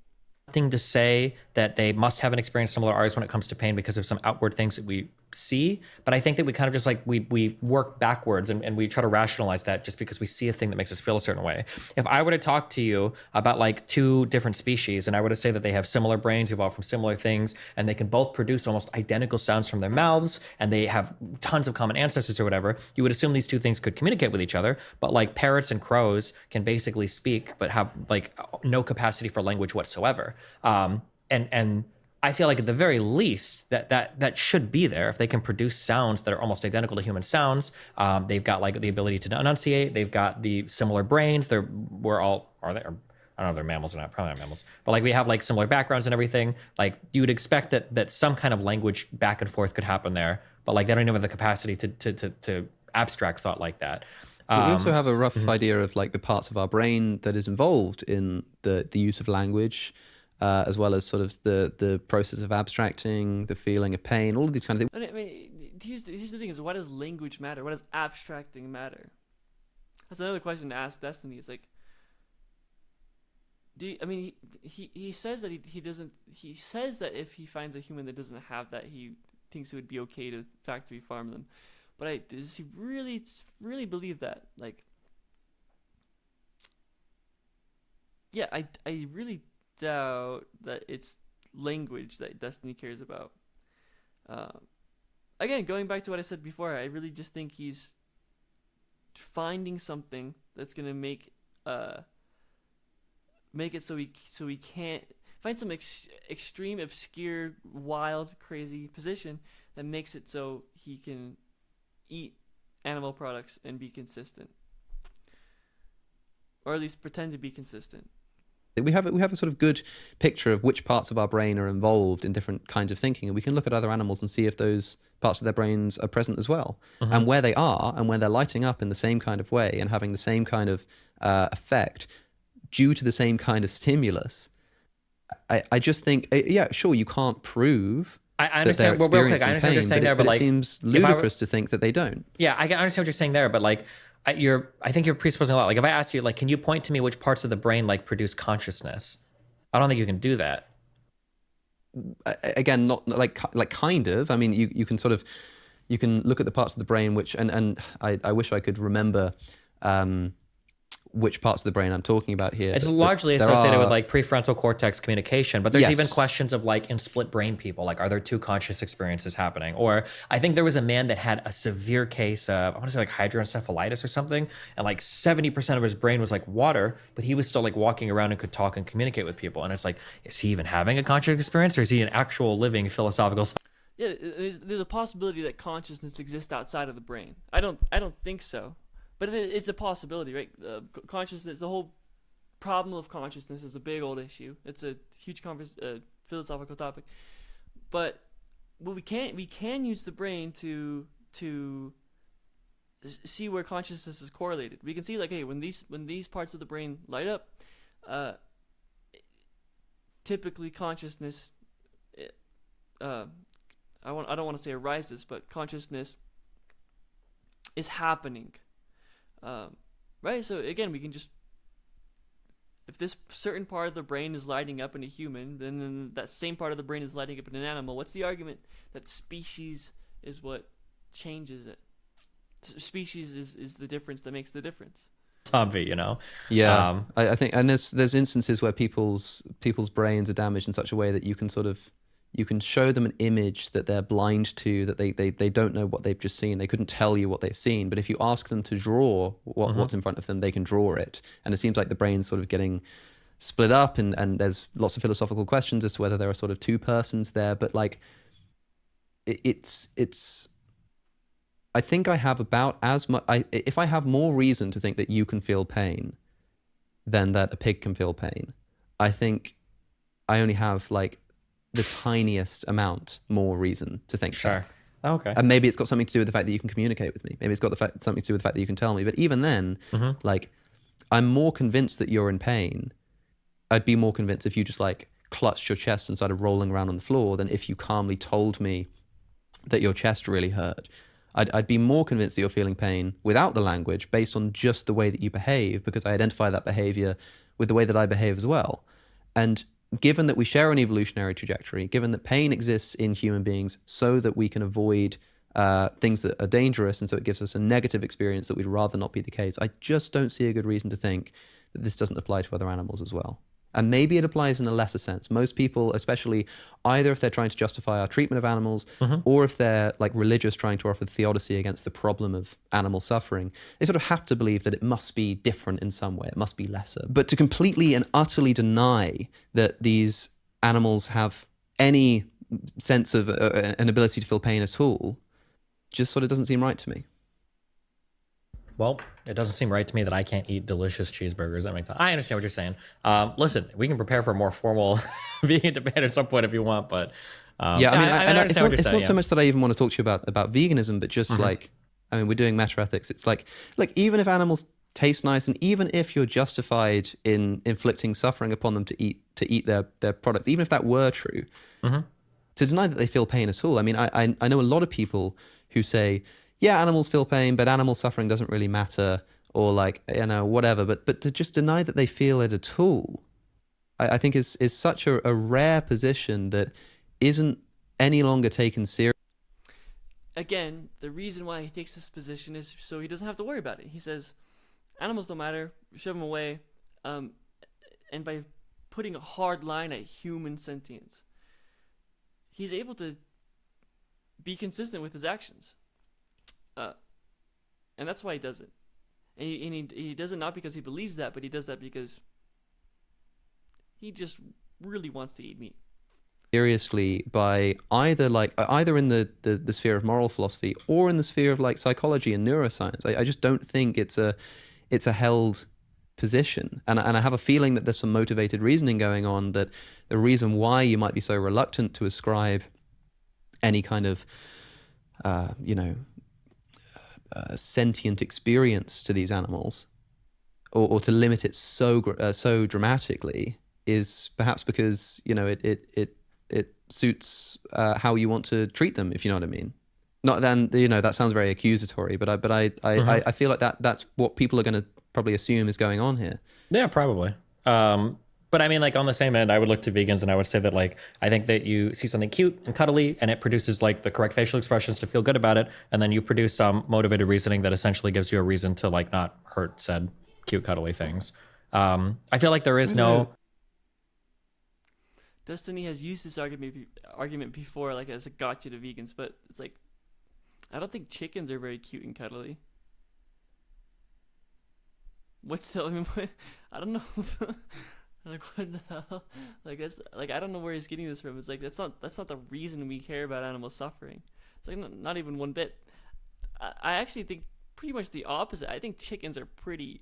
Thing to say that they must have an experience similar to ours when it comes to pain because of some outward things that we see. But I think that we kind of just like we work backwards and we try to rationalize that just because we see a thing that makes us feel a certain way. If I were to talk to you about like two different species and I were to say that they have similar brains, evolved from similar things, and they can both produce almost identical sounds from their mouths and they have tons of common ancestors or whatever, you would assume these two things could communicate with each other. But like parrots and crows can basically speak but have like no capacity for language whatsoever. And I feel like at the very least that should be there. If they can produce sounds that are almost identical to human sounds, they've got like the ability to enunciate. They've got the similar brains. I don't know if they're mammals or not, probably not mammals, but like we have like similar backgrounds and everything. Like you would expect that some kind of language back and forth could happen there, but like they don't even have the capacity to abstract thought like that. We also have a rough idea of like the parts of our brain that is involved in the use of language. As well as sort of the process of abstracting, the feeling of pain, all of these kind of things. I mean, here's the thing: is why does language matter? Why does abstracting matter? That's another question to ask Destiny. It's like, he says that he doesn't. He says that if he finds a human that doesn't have that, he thinks it would be okay to factory farm them. But does he really believe that? Like, yeah, I really doubt that it's language that Destiny cares about. Again, going back to what I said before, I really just think he's finding something that's gonna make it so he can't find some extreme, obscure, wild, crazy position that makes it so he can eat animal products and be consistent, or at least pretend to be consistent. We have a sort of good picture of which parts of our brain are involved in different kinds of thinking, and we can look at other animals and see if those parts of their brains are present as well, and where they are, and when they're lighting up in the same kind of way and having the same kind of effect due to the same kind of stimulus. I just think, yeah, sure, you can't prove. I understand. Well, real quick, I understand what you're saying there, but like, it seems ludicrous to think that they don't. Yeah, I understand what you're saying there, but like. I think you're presupposing a lot. Like if I ask you, like, can you point to me which parts of the brain like produce consciousness? I don't think you can do that. Again, not like kind of. I mean, you can sort of, you can look at the parts of the brain which, and I wish I could remember which parts of the brain I'm talking about here. It's largely associated with like prefrontal cortex communication, but there's even questions of like in split brain people, like are there two conscious experiences happening? Or I think there was a man that had a severe case of, I want to say like hydroencephalitis or something, and like 70% of his brain was like water, but he was still like walking around and could talk and communicate with people. And it's like, is he even having a conscious experience, or is he an actual living philosophical? Yeah, there's a possibility that consciousness exists outside of the brain. I don't think so. But it's a possibility, right? Consciousness, the whole problem of consciousness is a big old issue. It's a huge philosophical topic. But we can use the brain to see where consciousness is correlated. We can see like, hey, when these parts of the brain light up, typically consciousness, I don't want to say arises, but consciousness is happening. Right, so again, we can just, if this certain part of the brain is lighting up in a human, then that same part of the brain is lighting up in an animal. What's the argument that species is what changes it? Species is the difference that makes the difference. Obvi, you know. Yeah, I think, and there's instances where people's brains are damaged in such a way that you can show them an image that they're blind to, that they don't know what they've just seen. They couldn't tell you what they've seen. But if you ask them to draw what's in front of them, they can draw it. And it seems like the brain's sort of getting split up, and there's lots of philosophical questions as to whether there are sort of two persons there. But like, it's I think I have about as much, if I have more reason to think that you can feel pain than that a pig can feel pain, I think I only have like the tiniest amount more reason to think sure that. Okay. And maybe it's got something to do with the fact that you can communicate with me. Maybe it's got something to do with the fact that you can tell me. But even then, like, I'm more convinced that you're in pain. I'd be more convinced if you just like clutched your chest and started rolling around on the floor than if you calmly told me that your chest really hurt. I'd be more convinced that you're feeling pain without the language based on just the way that you behave, because I identify that behavior with the way that I behave as well. And given that we share an evolutionary trajectory, given that pain exists in human beings so that we can avoid things that are dangerous, and so it gives us a negative experience that we'd rather not be the case, I just don't see a good reason to think that this doesn't apply to other animals as well. And maybe it applies in a lesser sense. Most people, especially either if they're trying to justify our treatment of animals, or if they're like religious trying to offer theodicy against the problem of animal suffering, they sort of have to believe that it must be different in some way, it must be lesser. But to completely and utterly deny that these animals have any sense of an ability to feel pain at all just sort of doesn't seem right to me. Well, it doesn't seem right to me that I can't eat delicious cheeseburgers. I understand what you're saying. Listen, we can prepare for a more formal vegan debate at some point if you want, but yeah, I mean, I understand what you're it's saying. not so much that I even want to talk to you about veganism, but just like, I mean, we're doing meta ethics. It's like even if animals taste nice, and even if you're justified in inflicting suffering upon them to eat their products, even if that were true, to deny that they feel pain at all. I mean, I know a lot of people who say, yeah, animals feel pain, but animal suffering doesn't really matter, or like, you know, whatever. But to just deny that they feel it at all, I think is such a rare position that isn't any longer taken seriously. Again, the reason why he takes this position is so he doesn't have to worry about it. He says, animals don't matter, shove them away, and by putting a hard line at human sentience, he's able to be consistent with his actions. And that's why he does it. And he does it not because he believes that, but he does that because he just really wants to eat meat. Seriously, by either in the sphere of moral philosophy or in the sphere of like psychology and neuroscience. I just don't think it's a held position. And I have a feeling that there's some motivated reasoning going on, that the reason why you might be so reluctant to ascribe any kind of sentient experience to these animals, or to limit it so dramatically, is perhaps because it suits how you want to treat them, if you know what I mean. Not then, that sounds very accusatory, but I feel like that's what people are going to probably assume is going on here. Yeah, probably. But I mean, like, on the same end, I would look to vegans and I would say that, like, I think that you see something cute and cuddly and it produces like the correct facial expressions to feel good about it, and then you produce some motivated reasoning that essentially gives you a reason to like not hurt said cute cuddly things. I feel like there is no. Destiny has used this argument before, like as a gotcha to vegans, but it's like, I don't think chickens are very cute and cuddly. I don't know. Like, what the hell? Like, that's like, I don't know where he's getting this from. It's like that's not the reason we care about animal suffering. It's like not even one bit. I actually think pretty much the opposite. I think chickens are pretty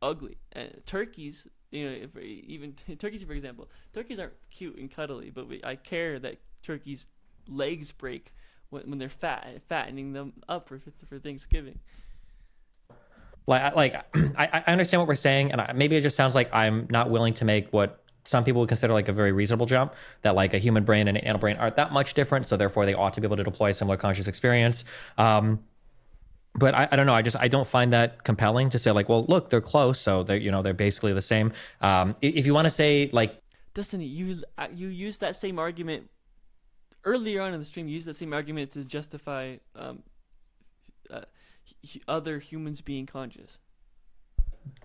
ugly. Turkeys, even turkeys, for example, turkeys aren't cute and cuddly, but I care that turkeys' legs break when they're fattening them up for Thanksgiving. I understand what we're saying, and maybe it just sounds like I'm not willing to make what some people would consider like a very reasonable jump, that like a human brain and an animal brain aren't that much different, so therefore they ought to be able to deploy a similar conscious experience. But I don't know. I don't find that compelling to say like, well, look, they're close, so they're basically the same. If you want to say like, Destiny, you used that same argument earlier on in the stream. You used that same argument to justify other humans being conscious.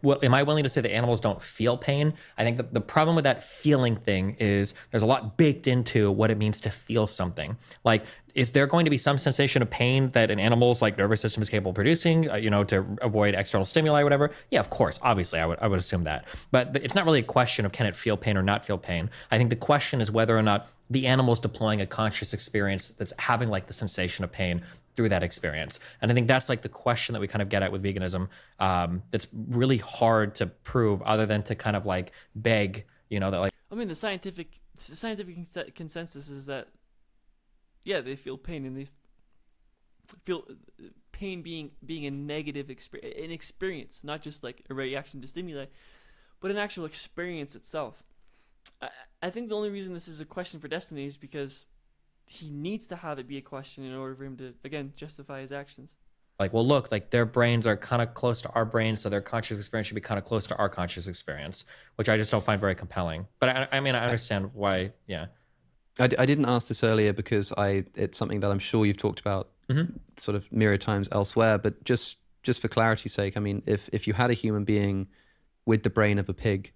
Well, am I willing to say that animals don't feel pain? I think the problem with that feeling thing is there's a lot baked into what it means to feel something. Like, is there going to be some sensation of pain that an animal's like nervous system is capable of producing, to avoid external stimuli or whatever? Yeah, of course. Obviously, I would assume that. But it's not really a question of can it feel pain or not feel pain. I think the question is whether or not the animal's deploying a conscious experience that's having like the sensation of pain through that experience. And I think that's like the question that we kind of get at with veganism. That's really hard to prove, other than to kind of like beg, that like. I mean, the scientific consensus is that, yeah, they feel pain, and they feel pain being a negative experience, not just like a reaction to stimuli, but an actual experience itself. I think the only reason this is a question for Destiny is because he needs to have it be a question in order for him to, again, justify his actions. Like, well, look, like their brains are kind of close to our brains, so their conscious experience should be kind of close to our conscious experience, which I just don't find very compelling. But I mean, I understand why. Yeah. I didn't ask this earlier because it's something that I'm sure you've talked about sort of myriad times elsewhere. But just for clarity's sake, I mean, if you had a human being with the brain of a pig,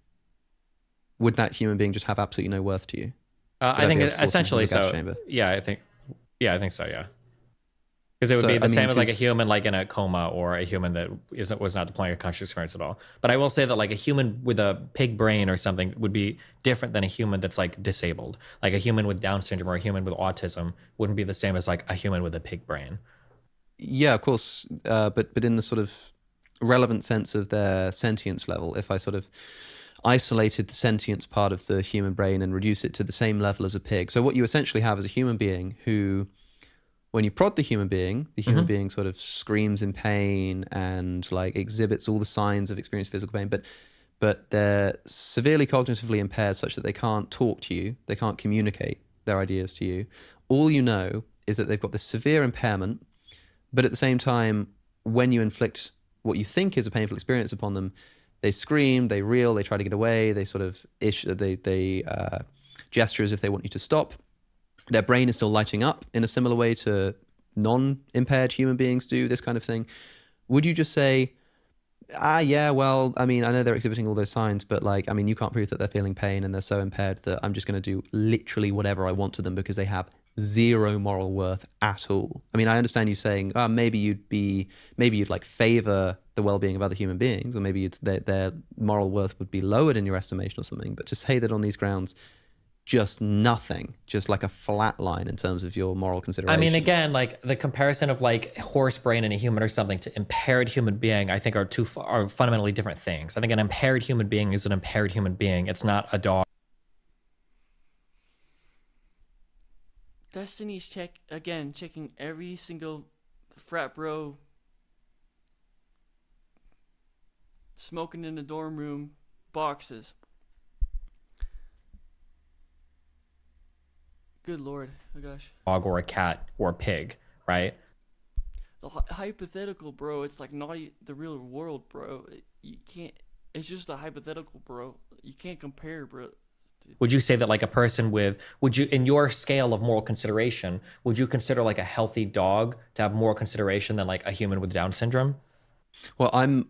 would that human being just have absolutely no worth to you? I think essentially so. Chamber? Yeah, I think so. Yeah. Because it would be the same as like a human like in a coma, or a human that was not deploying a conscious experience at all. But I will say that like a human with a pig brain or something would be different than a human that's like disabled. Like a human with Down syndrome or a human with autism wouldn't be the same as like a human with a pig brain. Yeah, of course. But in the sort of relevant sense of their sentience level, if I sort of isolated the sentience part of the human brain and reduce it to the same level as a pig. So what you essentially have is a human being who, when you prod the human being sort of screams in pain and like exhibits all the signs of experiencing physical pain, but they're severely cognitively impaired such that they can't talk to you, they can't communicate their ideas to you. All you know is that they've got this severe impairment, but at the same time, when you inflict what you think is a painful experience upon them, they scream, they reel, they try to get away, they sort of gesture as if they want you to stop. Their brain is still lighting up in a similar way to non-impaired human beings do, this kind of thing. Would you just say, yeah, well, I mean, I know they're exhibiting all those signs, but like, I mean, you can't prove that they're feeling pain and they're so impaired that I'm just going to do literally whatever I want to them because they have zero moral worth at all. I mean, I understand you saying, maybe you'd like favor the well-being of other human beings, or maybe their moral worth would be lowered in your estimation or something. But to say that on these grounds, just nothing, just like a flat line in terms of your moral consideration. I mean, again, like the comparison of like horse brain and a human or something to impaired human being, I think are fundamentally different things. I think an impaired human being is an impaired human being. It's not a dog. Destiny's checking every single frat bro smoking in the dorm room boxes. Good Lord, oh gosh. Dog or a cat or a pig, right? The hypothetical, bro. It's like not the real world, bro. You can't. It's just a hypothetical, bro. You can't compare, bro. Would you say that like a person in your scale of moral consideration, would you consider like a healthy dog to have moral consideration than like a human with Down syndrome? Well, I'm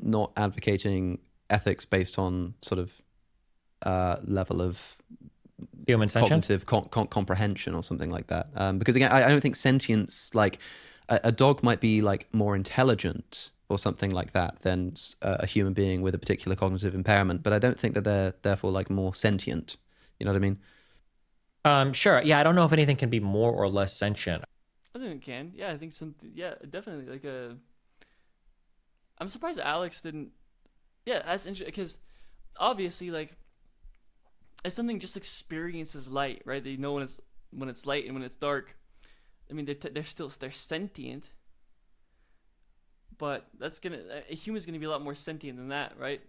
not advocating ethics based on sort of level of human sentience? Cognitive comprehension or something like that. Because again, I don't think sentience, like a dog might be like more intelligent or something like that than a human being with a particular cognitive impairment, but I don't think that they're therefore like more sentient. You know what I mean? Sure. Yeah, I don't know if anything can be more or less sentient. I think it can. Yeah, I think something. Yeah, definitely. Like I'm surprised Alex didn't. Yeah, that's interesting because obviously, like, if something just experiences light, right? They know when it's light and when it's dark. I mean, they're sentient. But a human's gonna be a lot more sentient than that, right?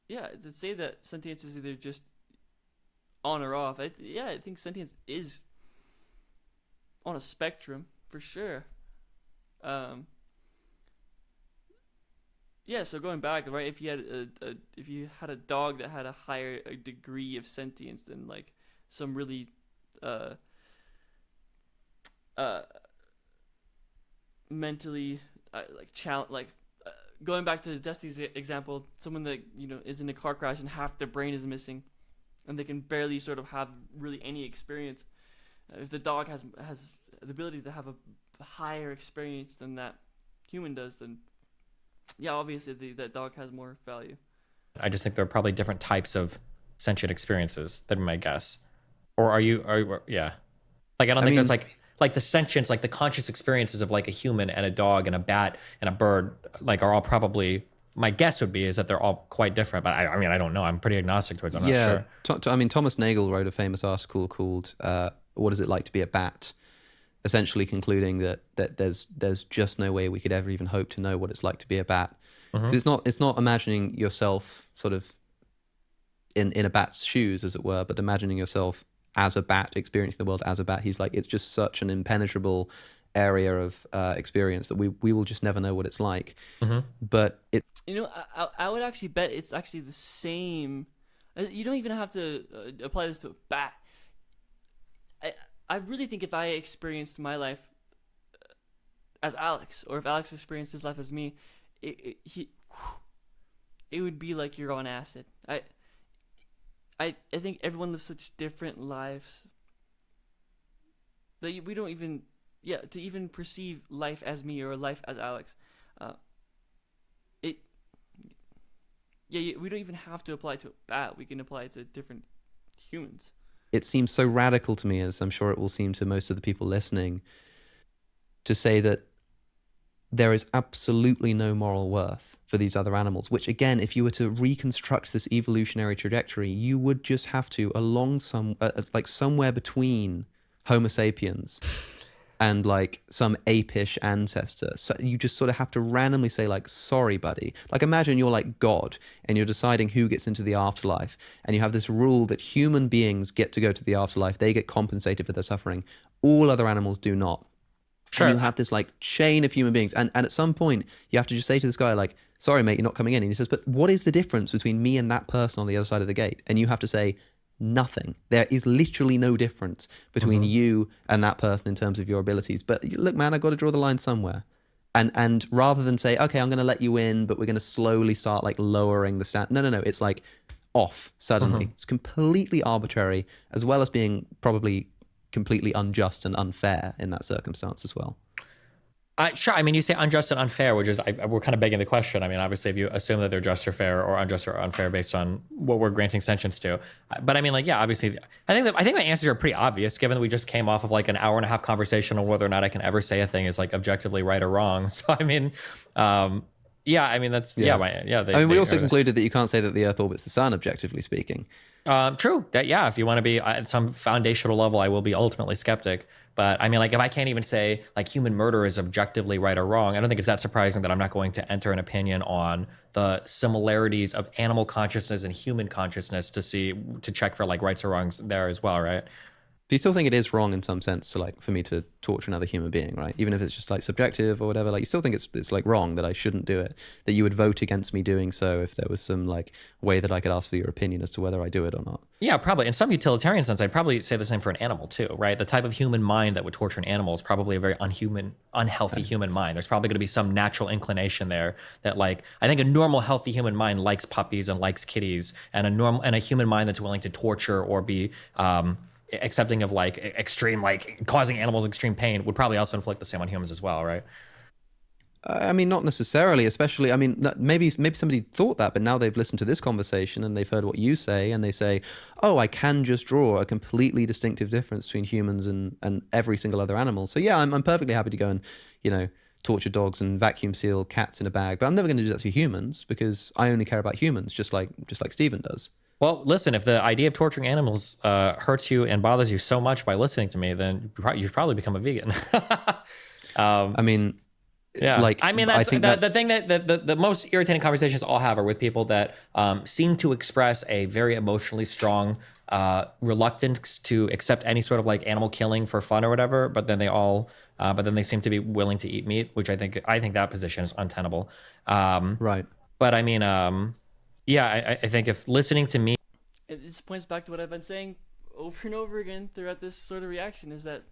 Yeah, to say that sentience is either just on or off. I think sentience is on a spectrum for sure. Yeah, so going back, right? If you had a dog that had a higher degree of sentience than like some really mentally going back to Dusty's example, someone that is in a car crash and half their brain is missing, and they can barely sort of have really any experience. If the dog has the ability to have a higher experience than that human does, then yeah, obviously that dog has more value. I just think there are probably different types of sentient experiences. That'd be my guess. Or are you yeah? Like I think there's like the sentience, like the conscious experiences of like a human and a dog and a bat and a bird, like are all probably, my guess would be is that they're all quite different. But I mean, I don't know. I'm pretty agnostic towards it. I'm not sure. I mean, Thomas Nagel wrote a famous article called "What Is It Like to Be a Bat?" essentially concluding that there's just no way we could ever even hope to know what it's like to be a bat. Mm-hmm. It's not imagining yourself sort of in a bat's shoes, as it were, but imagining yourself as a bat, experiencing the world as a bat. He's like, it's just such an impenetrable area of experience that we will just never know what it's like. But it, I would actually bet it's actually the same. You don't even have to apply this to a bat. I really think if I experienced my life as Alex, or if Alex experienced his life as me, it would be like you're on acid. I think everyone lives such different lives that we don't even to even perceive life as me or life as Alex. We don't even have to apply it to a bat. We can apply it to different humans. it seems so radical to me, as I'm sure it will seem to most of the people listening, to say that there is absolutely no moral worth for these other animals, which again, if you were to reconstruct this evolutionary trajectory, you would just have to, along like somewhere between Homo sapiens and like some apish ancestor. So you just sort of have to randomly say like, sorry, buddy. Like imagine you're like God and you're deciding who gets into the afterlife, and you have this rule that human beings get to go to the afterlife. They get compensated for their suffering. All other animals do not. Sure. And you have this like chain of human beings. And at some point you have to just say to this guy like, sorry, mate, you're not coming in. And he says, but what is the difference between me and that person on the other side of the gate? And you have to say, nothing. There is literally no difference between you and that person in terms of your abilities. But look, man, I got to draw the line somewhere. And rather than say, okay, I'm going to let you in, but we're going to slowly start like lowering the stat. No. It's like off suddenly. It's completely arbitrary, as well as being probably completely unjust and unfair in that circumstance as well. Sure. I mean, you say unjust and unfair, which is, we're kind of begging the question. I mean, obviously, if you assume that they're just or fair, or unjust or unfair based on what we're granting sentience to. But I mean, like, yeah, obviously, I think my answers are pretty obvious, given that we just came off of like an hour and a half conversation on whether or not I can ever say a thing is like objectively right or wrong. So, I mean, yeah, I mean, that's, we also concluded that you can't say that the Earth orbits the sun, objectively speaking. True. That, yeah, if you want to be at some foundational level, I will be ultimately skeptic. But I mean, like, if I can't even say like human murder is objectively right or wrong, I don't think it's that surprising that I'm not going to enter an opinion on the similarities of animal consciousness and human consciousness to check for like rights or wrongs there as well, right? Do you still think it is wrong in some sense to like for me to torture another human being, right? Even if it's just like subjective or whatever, like you still think it's like wrong that I shouldn't do it, that you would vote against me doing so if there was some like way that I could ask for your opinion as to whether I do it or not? Yeah, probably. In some utilitarian sense, I'd probably say the same for an animal too, right? The type of human mind that would torture an animal is probably a very unhealthy human mind. There's probably going to be some natural inclination there that like, I think a normal healthy human mind likes puppies and likes kitties, and a human mind that's willing to torture or be, accepting of like extreme, like causing animals extreme pain would probably also inflict the same on humans as well, right? I mean, not necessarily, especially, I mean, maybe somebody thought that, but now they've listened to this conversation and they've heard what you say, and they say, oh, I can just draw a completely distinctive difference between humans and every single other animal. So yeah, I'm perfectly happy to go and, you know, torture dogs and vacuum seal cats in a bag, but I'm never going to do that to humans because I only care about humans, just like Stephen does. Well, listen, if the idea of torturing animals hurts you and bothers you so much by listening to me, then you should probably become a vegan. I mean, yeah. Like, I mean, that's the thing that the most irritating conversations I'll have are with people that seem to express a very emotionally strong reluctance to accept any sort of like animal killing for fun or whatever, but then they seem to be willing to eat meat, which I think that position is untenable. Right. But I mean, yeah, I think if listening to me, this points back to what I've been saying over and over again throughout this sort of reaction, is that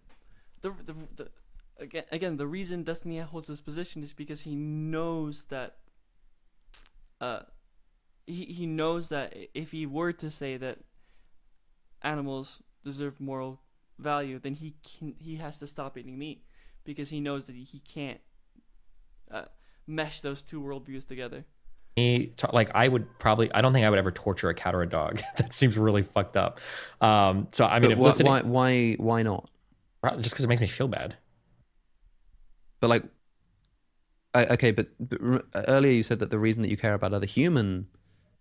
again the reason Destiny holds this position is because he knows that he knows that if he were to say that animals deserve moral value, then he has to stop eating meat, because he knows that he can't mesh those two worldviews together. Like I don't think I would ever torture a cat or a dog. That seems really fucked up. So I mean, why not? Just because it makes me feel bad. But like, okay, but earlier you said that the reason that you care about other human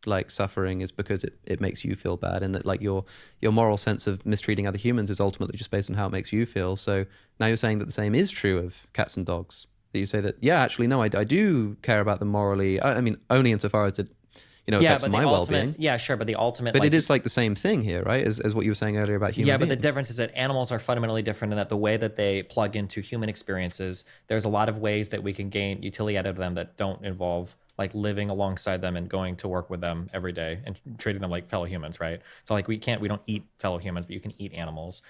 like suffering is because it makes you feel bad, and that like your moral sense of mistreating other humans is ultimately just based on how it makes you feel. So now you're saying that the same is true of cats and dogs. That you say that, yeah, actually, no, I do care about them morally. I mean, only insofar as that, you know, Yeah, affects but my the well-being. ultimate, yeah, sure, but the ultimate, But like, it is like the same thing here, right? As what you were saying earlier about human yeah, but the beings. difference is that animals are fundamentally different in that the way that they plug into human experiences, there's a lot of ways that we can gain utility out of them that don't involve like living alongside them and going to work with them every day and treating them like fellow humans, right? So like we don't eat fellow humans, but you can eat animals.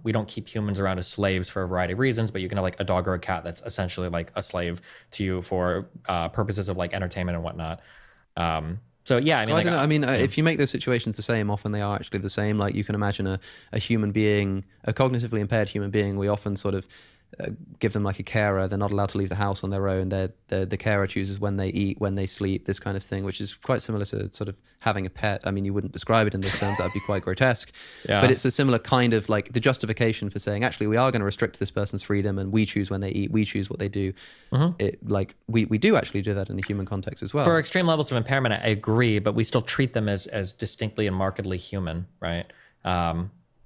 We don't keep humans around as slaves for a variety of reasons, but you can have like a dog or a cat that's essentially like a slave to you for purposes of like entertainment and whatnot. So yeah, I mean, Well, I like, don't know. I mean, if you make those situations the same, often they are actually the same. Like you can imagine a human being, a cognitively impaired human being, we often sort of give them like a carer. They're not allowed to leave the house on their own. The carer chooses when they eat, when they sleep, this kind of thing, which is quite similar to sort of having a pet. I mean, you wouldn't describe it in those terms. That would be quite grotesque. yeah. But it's a similar kind of like the justification for saying, actually, we are going to restrict this person's freedom and we choose when they eat, we choose what they do. It, like we do actually do that in a human context as well. For extreme levels of impairment, I agree, but we still treat them as distinctly and markedly human, right?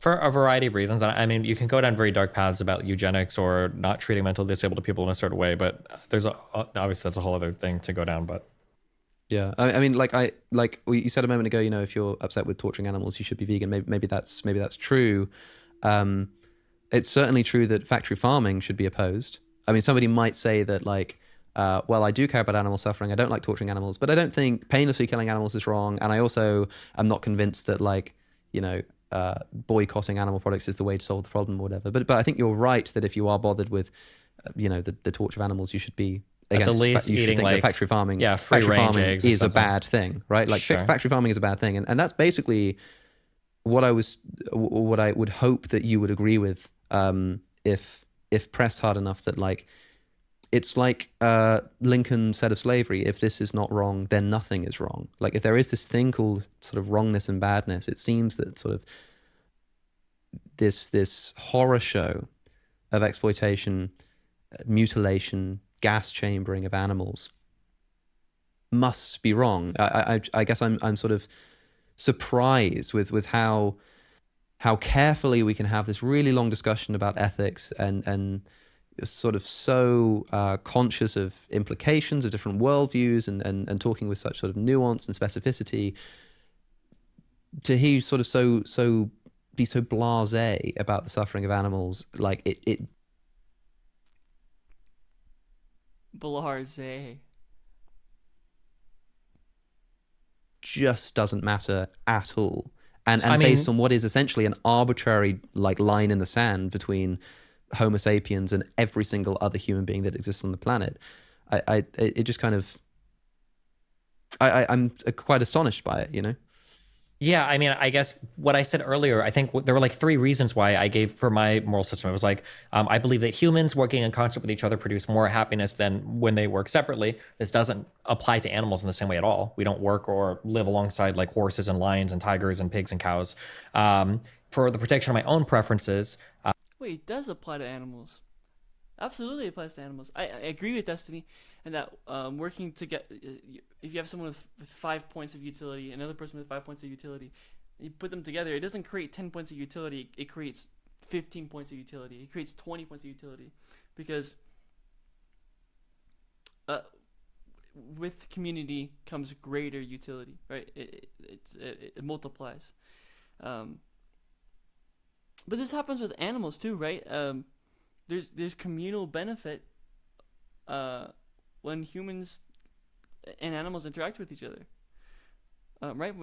For a variety of reasons. I mean, you can go down very dark paths about eugenics or not treating mentally disabled people in a certain way, but there's obviously that's a whole other thing to go down. But yeah, I mean, like you said a moment ago, you know, if you're upset with torturing animals, you should be vegan. Maybe that's true. It's certainly true that factory farming should be opposed. I mean, somebody might say that like, well, I do care about animal suffering. I don't like torturing animals, but I don't think painlessly killing animals is wrong. And I also am not convinced that like, you know, boycotting animal products is the way to solve the problem or whatever. But I think you're right that if you are bothered with, you know, the torture of animals, you should be against. At the least you should eating think like that factory farming, free factory range farming eggs or is a something. bad thing, right? Like Sure. factory farming is a bad thing, and that's basically what I would hope that you would agree with, if pressed hard enough. That like, it's like Lincoln said of slavery: if this is not wrong, then nothing is wrong. Like if there is this thing called sort of wrongness and badness, it seems that sort of this horror show of exploitation, mutilation, gas chambering of animals must be wrong. I guess I'm sort of surprised with how carefully we can have this really long discussion about ethics and sort of so conscious of implications of different worldviews and talking with such sort of nuance and specificity, to hear you sort of so be so blasé about the suffering of animals. Like it Blasé. just doesn't matter at all. And I based mean- on what is essentially an arbitrary like line in the sand between Homo sapiens and every single other human being that exists on the planet, it just kind of I'm quite astonished by it, you know. Yeah, I mean, I guess what I said earlier, I think there were like 3 reasons why I gave for my moral system. It was like, I believe that humans working in concert with each other produce more happiness than when they work separately. This doesn't apply to animals in the same way at all. We don't work or live alongside like horses and lions and tigers and pigs and cows. For the protection of my own preferences, Wait, it does apply to animals. Absolutely applies to animals. I agree with Destiny, and that working to get, if you have someone with 5 points of utility, another person with 5 points of utility, you put them together, it doesn't create 10 points of utility. It creates 15 points of utility. It creates 20 points of utility, because with community comes greater utility, right? It multiplies. But this happens with animals too, right? There's communal benefit when humans and animals interact with each other, right?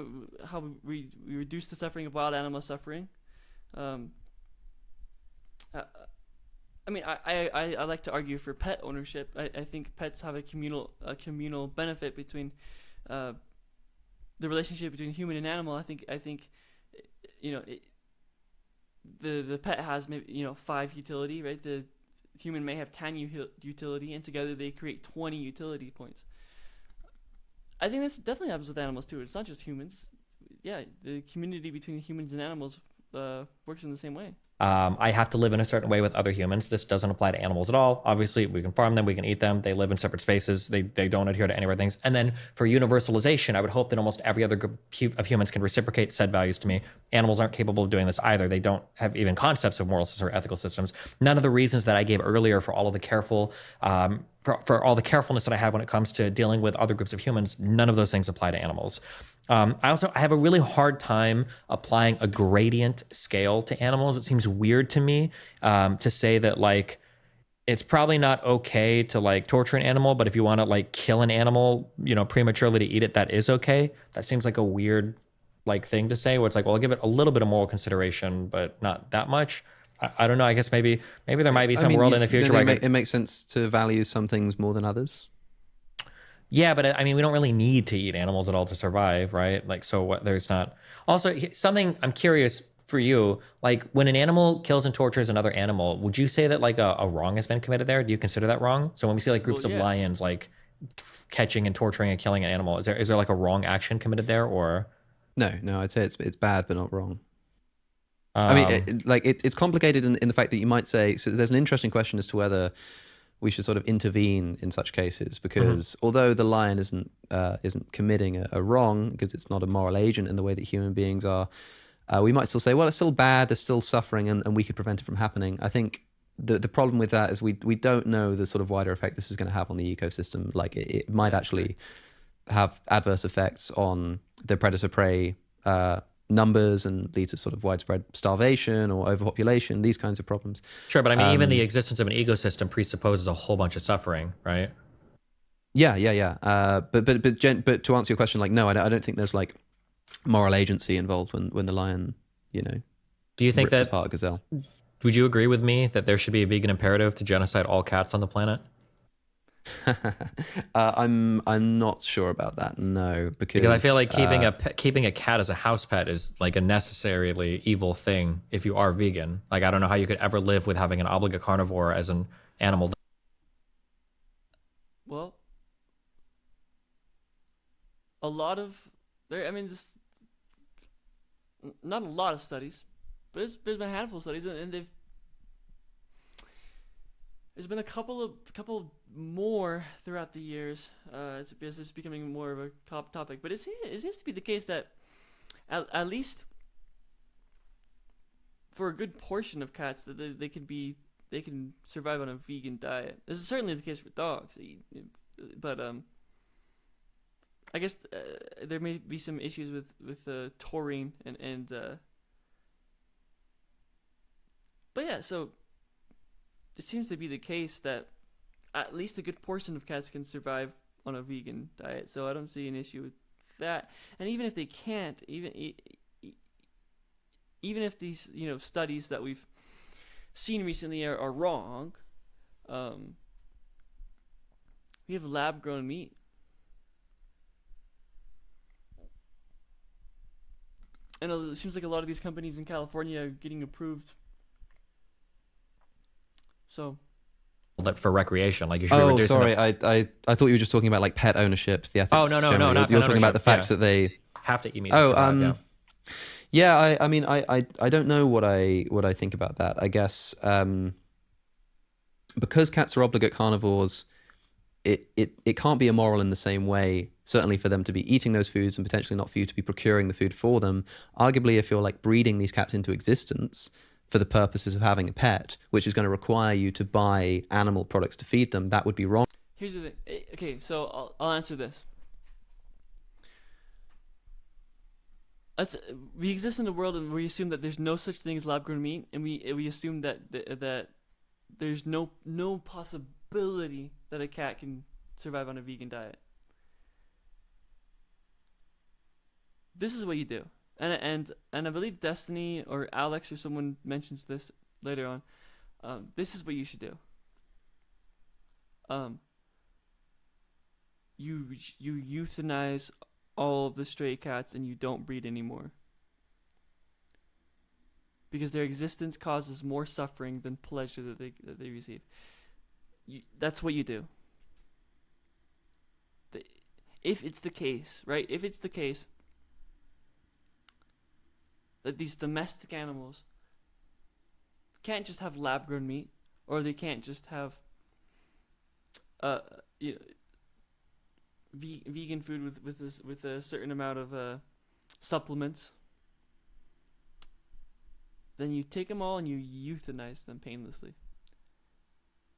How we reduce the suffering of wild animal suffering. I mean, I like to argue for pet ownership. I think pets have a communal benefit between the relationship between human and animal. I think you know the pet has maybe 5 utility, right? The human may have 10 utility, and together they create 20 utility points. I think this definitely happens with animals too. It's not just humans. Yeah, the community between humans and animals works in the same way. I have to live in a certain way with other humans. This doesn't apply to animals at all. Obviously, we can farm them, we can eat them. They live in separate spaces. They don't adhere to any of our things. And then for universalization, I would hope that almost every other group of humans can reciprocate said values to me. Animals aren't capable of doing this either. They don't have even concepts of moral systems or ethical systems. None of the reasons that I gave earlier for all of the for all the carefulness that I have when it comes to dealing with other groups of humans, none of those things apply to animals. I have a really hard time applying a gradient scale to animals. It seems weird to me to say that like it's probably not okay to like torture an animal, but if you want to like kill an animal, prematurely to eat it, that is okay. That seems like a weird like thing to say where it's like, well, I'll give it a little bit of moral consideration, but not that much. I don't know. I guess maybe there might be some world in the future where it makes sense to value some things more than others. Yeah, but I mean, we don't really need to eat animals at all to survive, right? Like, so what? There's not. Also, something I'm curious for you, like when an animal kills and tortures another animal, would you say that like a wrong has been committed there? Do you consider that wrong? So when we see like groups of lions like catching and torturing and killing an animal, is there like a wrong action committed there, or? No, I'd say it's bad, but not wrong. I mean, it's complicated in the fact that you might say, so there's an interesting question as to whether we should sort of intervene in such cases, because although the lion isn't committing a wrong because it's not a moral agent in the way that human beings are, we might still say, well, it's still bad, there's still suffering, and we could prevent it from happening. I think the problem with that is we don't know the sort of wider effect this is going to have on the ecosystem. Like it might actually have adverse effects on the predator-prey numbers and lead to sort of widespread starvation or overpopulation, these kinds of problems. Sure, but I mean, even the existence of an ecosystem presupposes a whole bunch of suffering, right? Yeah. But to answer your question, like, no, I don't think there's like moral agency involved when the lion, do you think rips that apart a gazelle? Would you agree with me that there should be a vegan imperative to genocide all cats on the planet? I'm not sure about that. No, because I feel like keeping a cat as a house pet is like a necessarily evil thing if you are vegan. Like I don't know how you could ever live with having an obligate carnivore as an animal. Well, a lot of not a lot of studies, but there's been a handful of studies, and there's been a couple more throughout the years. It's becoming more of a topic, but it seems to be the case that at least for a good portion of cats that they can survive on a vegan diet. This is certainly the case for dogs, but I guess there may be some issues with taurine and but yeah, so it seems to be the case that at least a good portion of cats can survive on a vegan diet, so I don't see an issue with that. And even if they can't, even if these studies that we've seen recently are wrong, we have lab grown meat. And it seems like a lot of these companies in California are getting approved. So that for recreation, like you should. Oh, sorry, I thought you were just talking about like pet ownership, the ethics. Oh no, you're talking about the fact that they have to eat meat. Yeah, I mean, I don't know what I think about that. I guess because cats are obligate carnivores, it can't be immoral in the same way. Certainly for them to be eating those foods and potentially not for you to be procuring the food for them. Arguably, if you're like breeding these cats into existence for the purposes of having a pet, which is going to require you to buy animal products to feed them, that would be wrong. Here's the thing. Okay, so I'll answer this. We exist in a world and we assume that there's no such thing as lab-grown meat, and we assume that there's no possibility that a cat can survive on a vegan diet. This is what you do, and I believe Destiny or Alex or someone mentions this later on. This is what you should do. You euthanize all of the stray cats and you don't breed anymore, because their existence causes more suffering than pleasure that they receive. That's what you do. If it's the case, right? If it's the case that these domestic animals can't just have lab grown meat, or they can't just have you know, vegan food with a certain amount of supplements. Then you take them all and you euthanize them painlessly.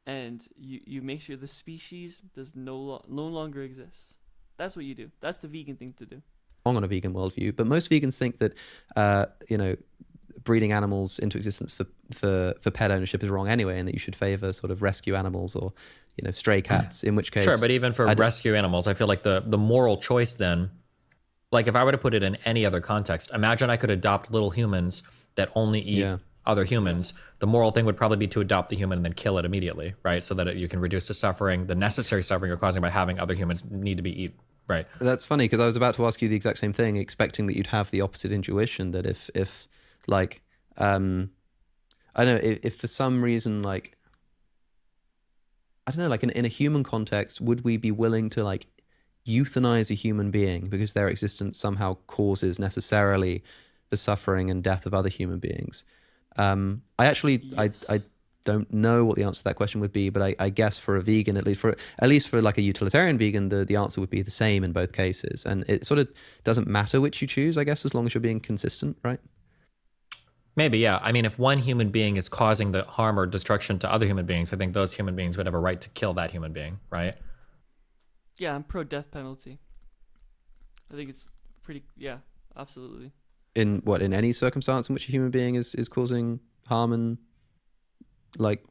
And you make sure the species does no longer exists. That's what you do. That's the vegan thing to do. On a vegan worldview, but most vegans think that breeding animals into existence for pet ownership is wrong anyway, and that you should favor sort of rescue animals or stray cats. In which case, sure, but even for rescue animals, I feel like the moral choice then, like if I were to put it in any other context, imagine I could adopt little humans that only eat other humans. The moral thing would probably be to adopt the human and then kill it immediately, right? So that you can reduce the suffering, the necessary suffering you're causing by having other humans need to be eaten. Right. That's funny, because I was about to ask you the exact same thing, expecting that you'd have the opposite intuition, that if like, I don't know, if for some reason, like, I don't know, like in a human context, would we be willing to like euthanize a human being because their existence somehow causes necessarily the suffering and death of other human beings? I actually, yes. I don't know what the answer to that question would be, but I guess for a vegan, at least for like a utilitarian vegan, the answer would be the same in both cases. And it sort of doesn't matter which you choose, I guess, as long as you're being consistent, right? Maybe, yeah. I mean, if one human being is causing the harm or destruction to other human beings, I think those human beings would have a right to kill that human being, right? Yeah, I'm pro death penalty. I think it's pretty, yeah, absolutely. In any circumstance in which a human being is causing harm and like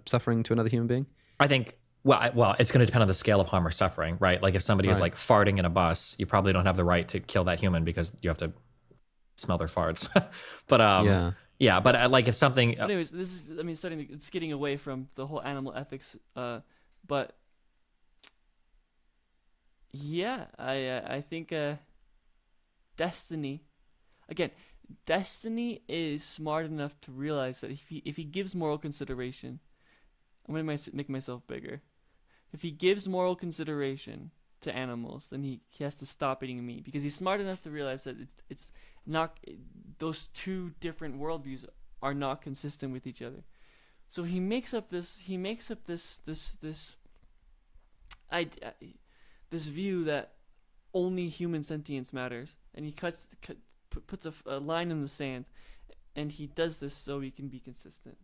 suffering to another human being? I think, well, it's going to depend on the scale of harm or suffering, right? Like if somebody is like farting in a bus, you probably don't have the right to kill that human because you have to smell their farts. But yeah, but like if something. Anyways, this is, I mean, it's getting away from the whole animal ethics. But yeah, I think Destiny, again. Destiny is smart enough to realize that if he gives moral consideration, I'm gonna make myself bigger. If he gives moral consideration to animals, then he has to stop eating meat, because he's smart enough to realize that it's not, those two different worldviews are not consistent with each other. So he makes up this view that only human sentience matters, and he puts a line in the sand, and he does this so he can be consistent.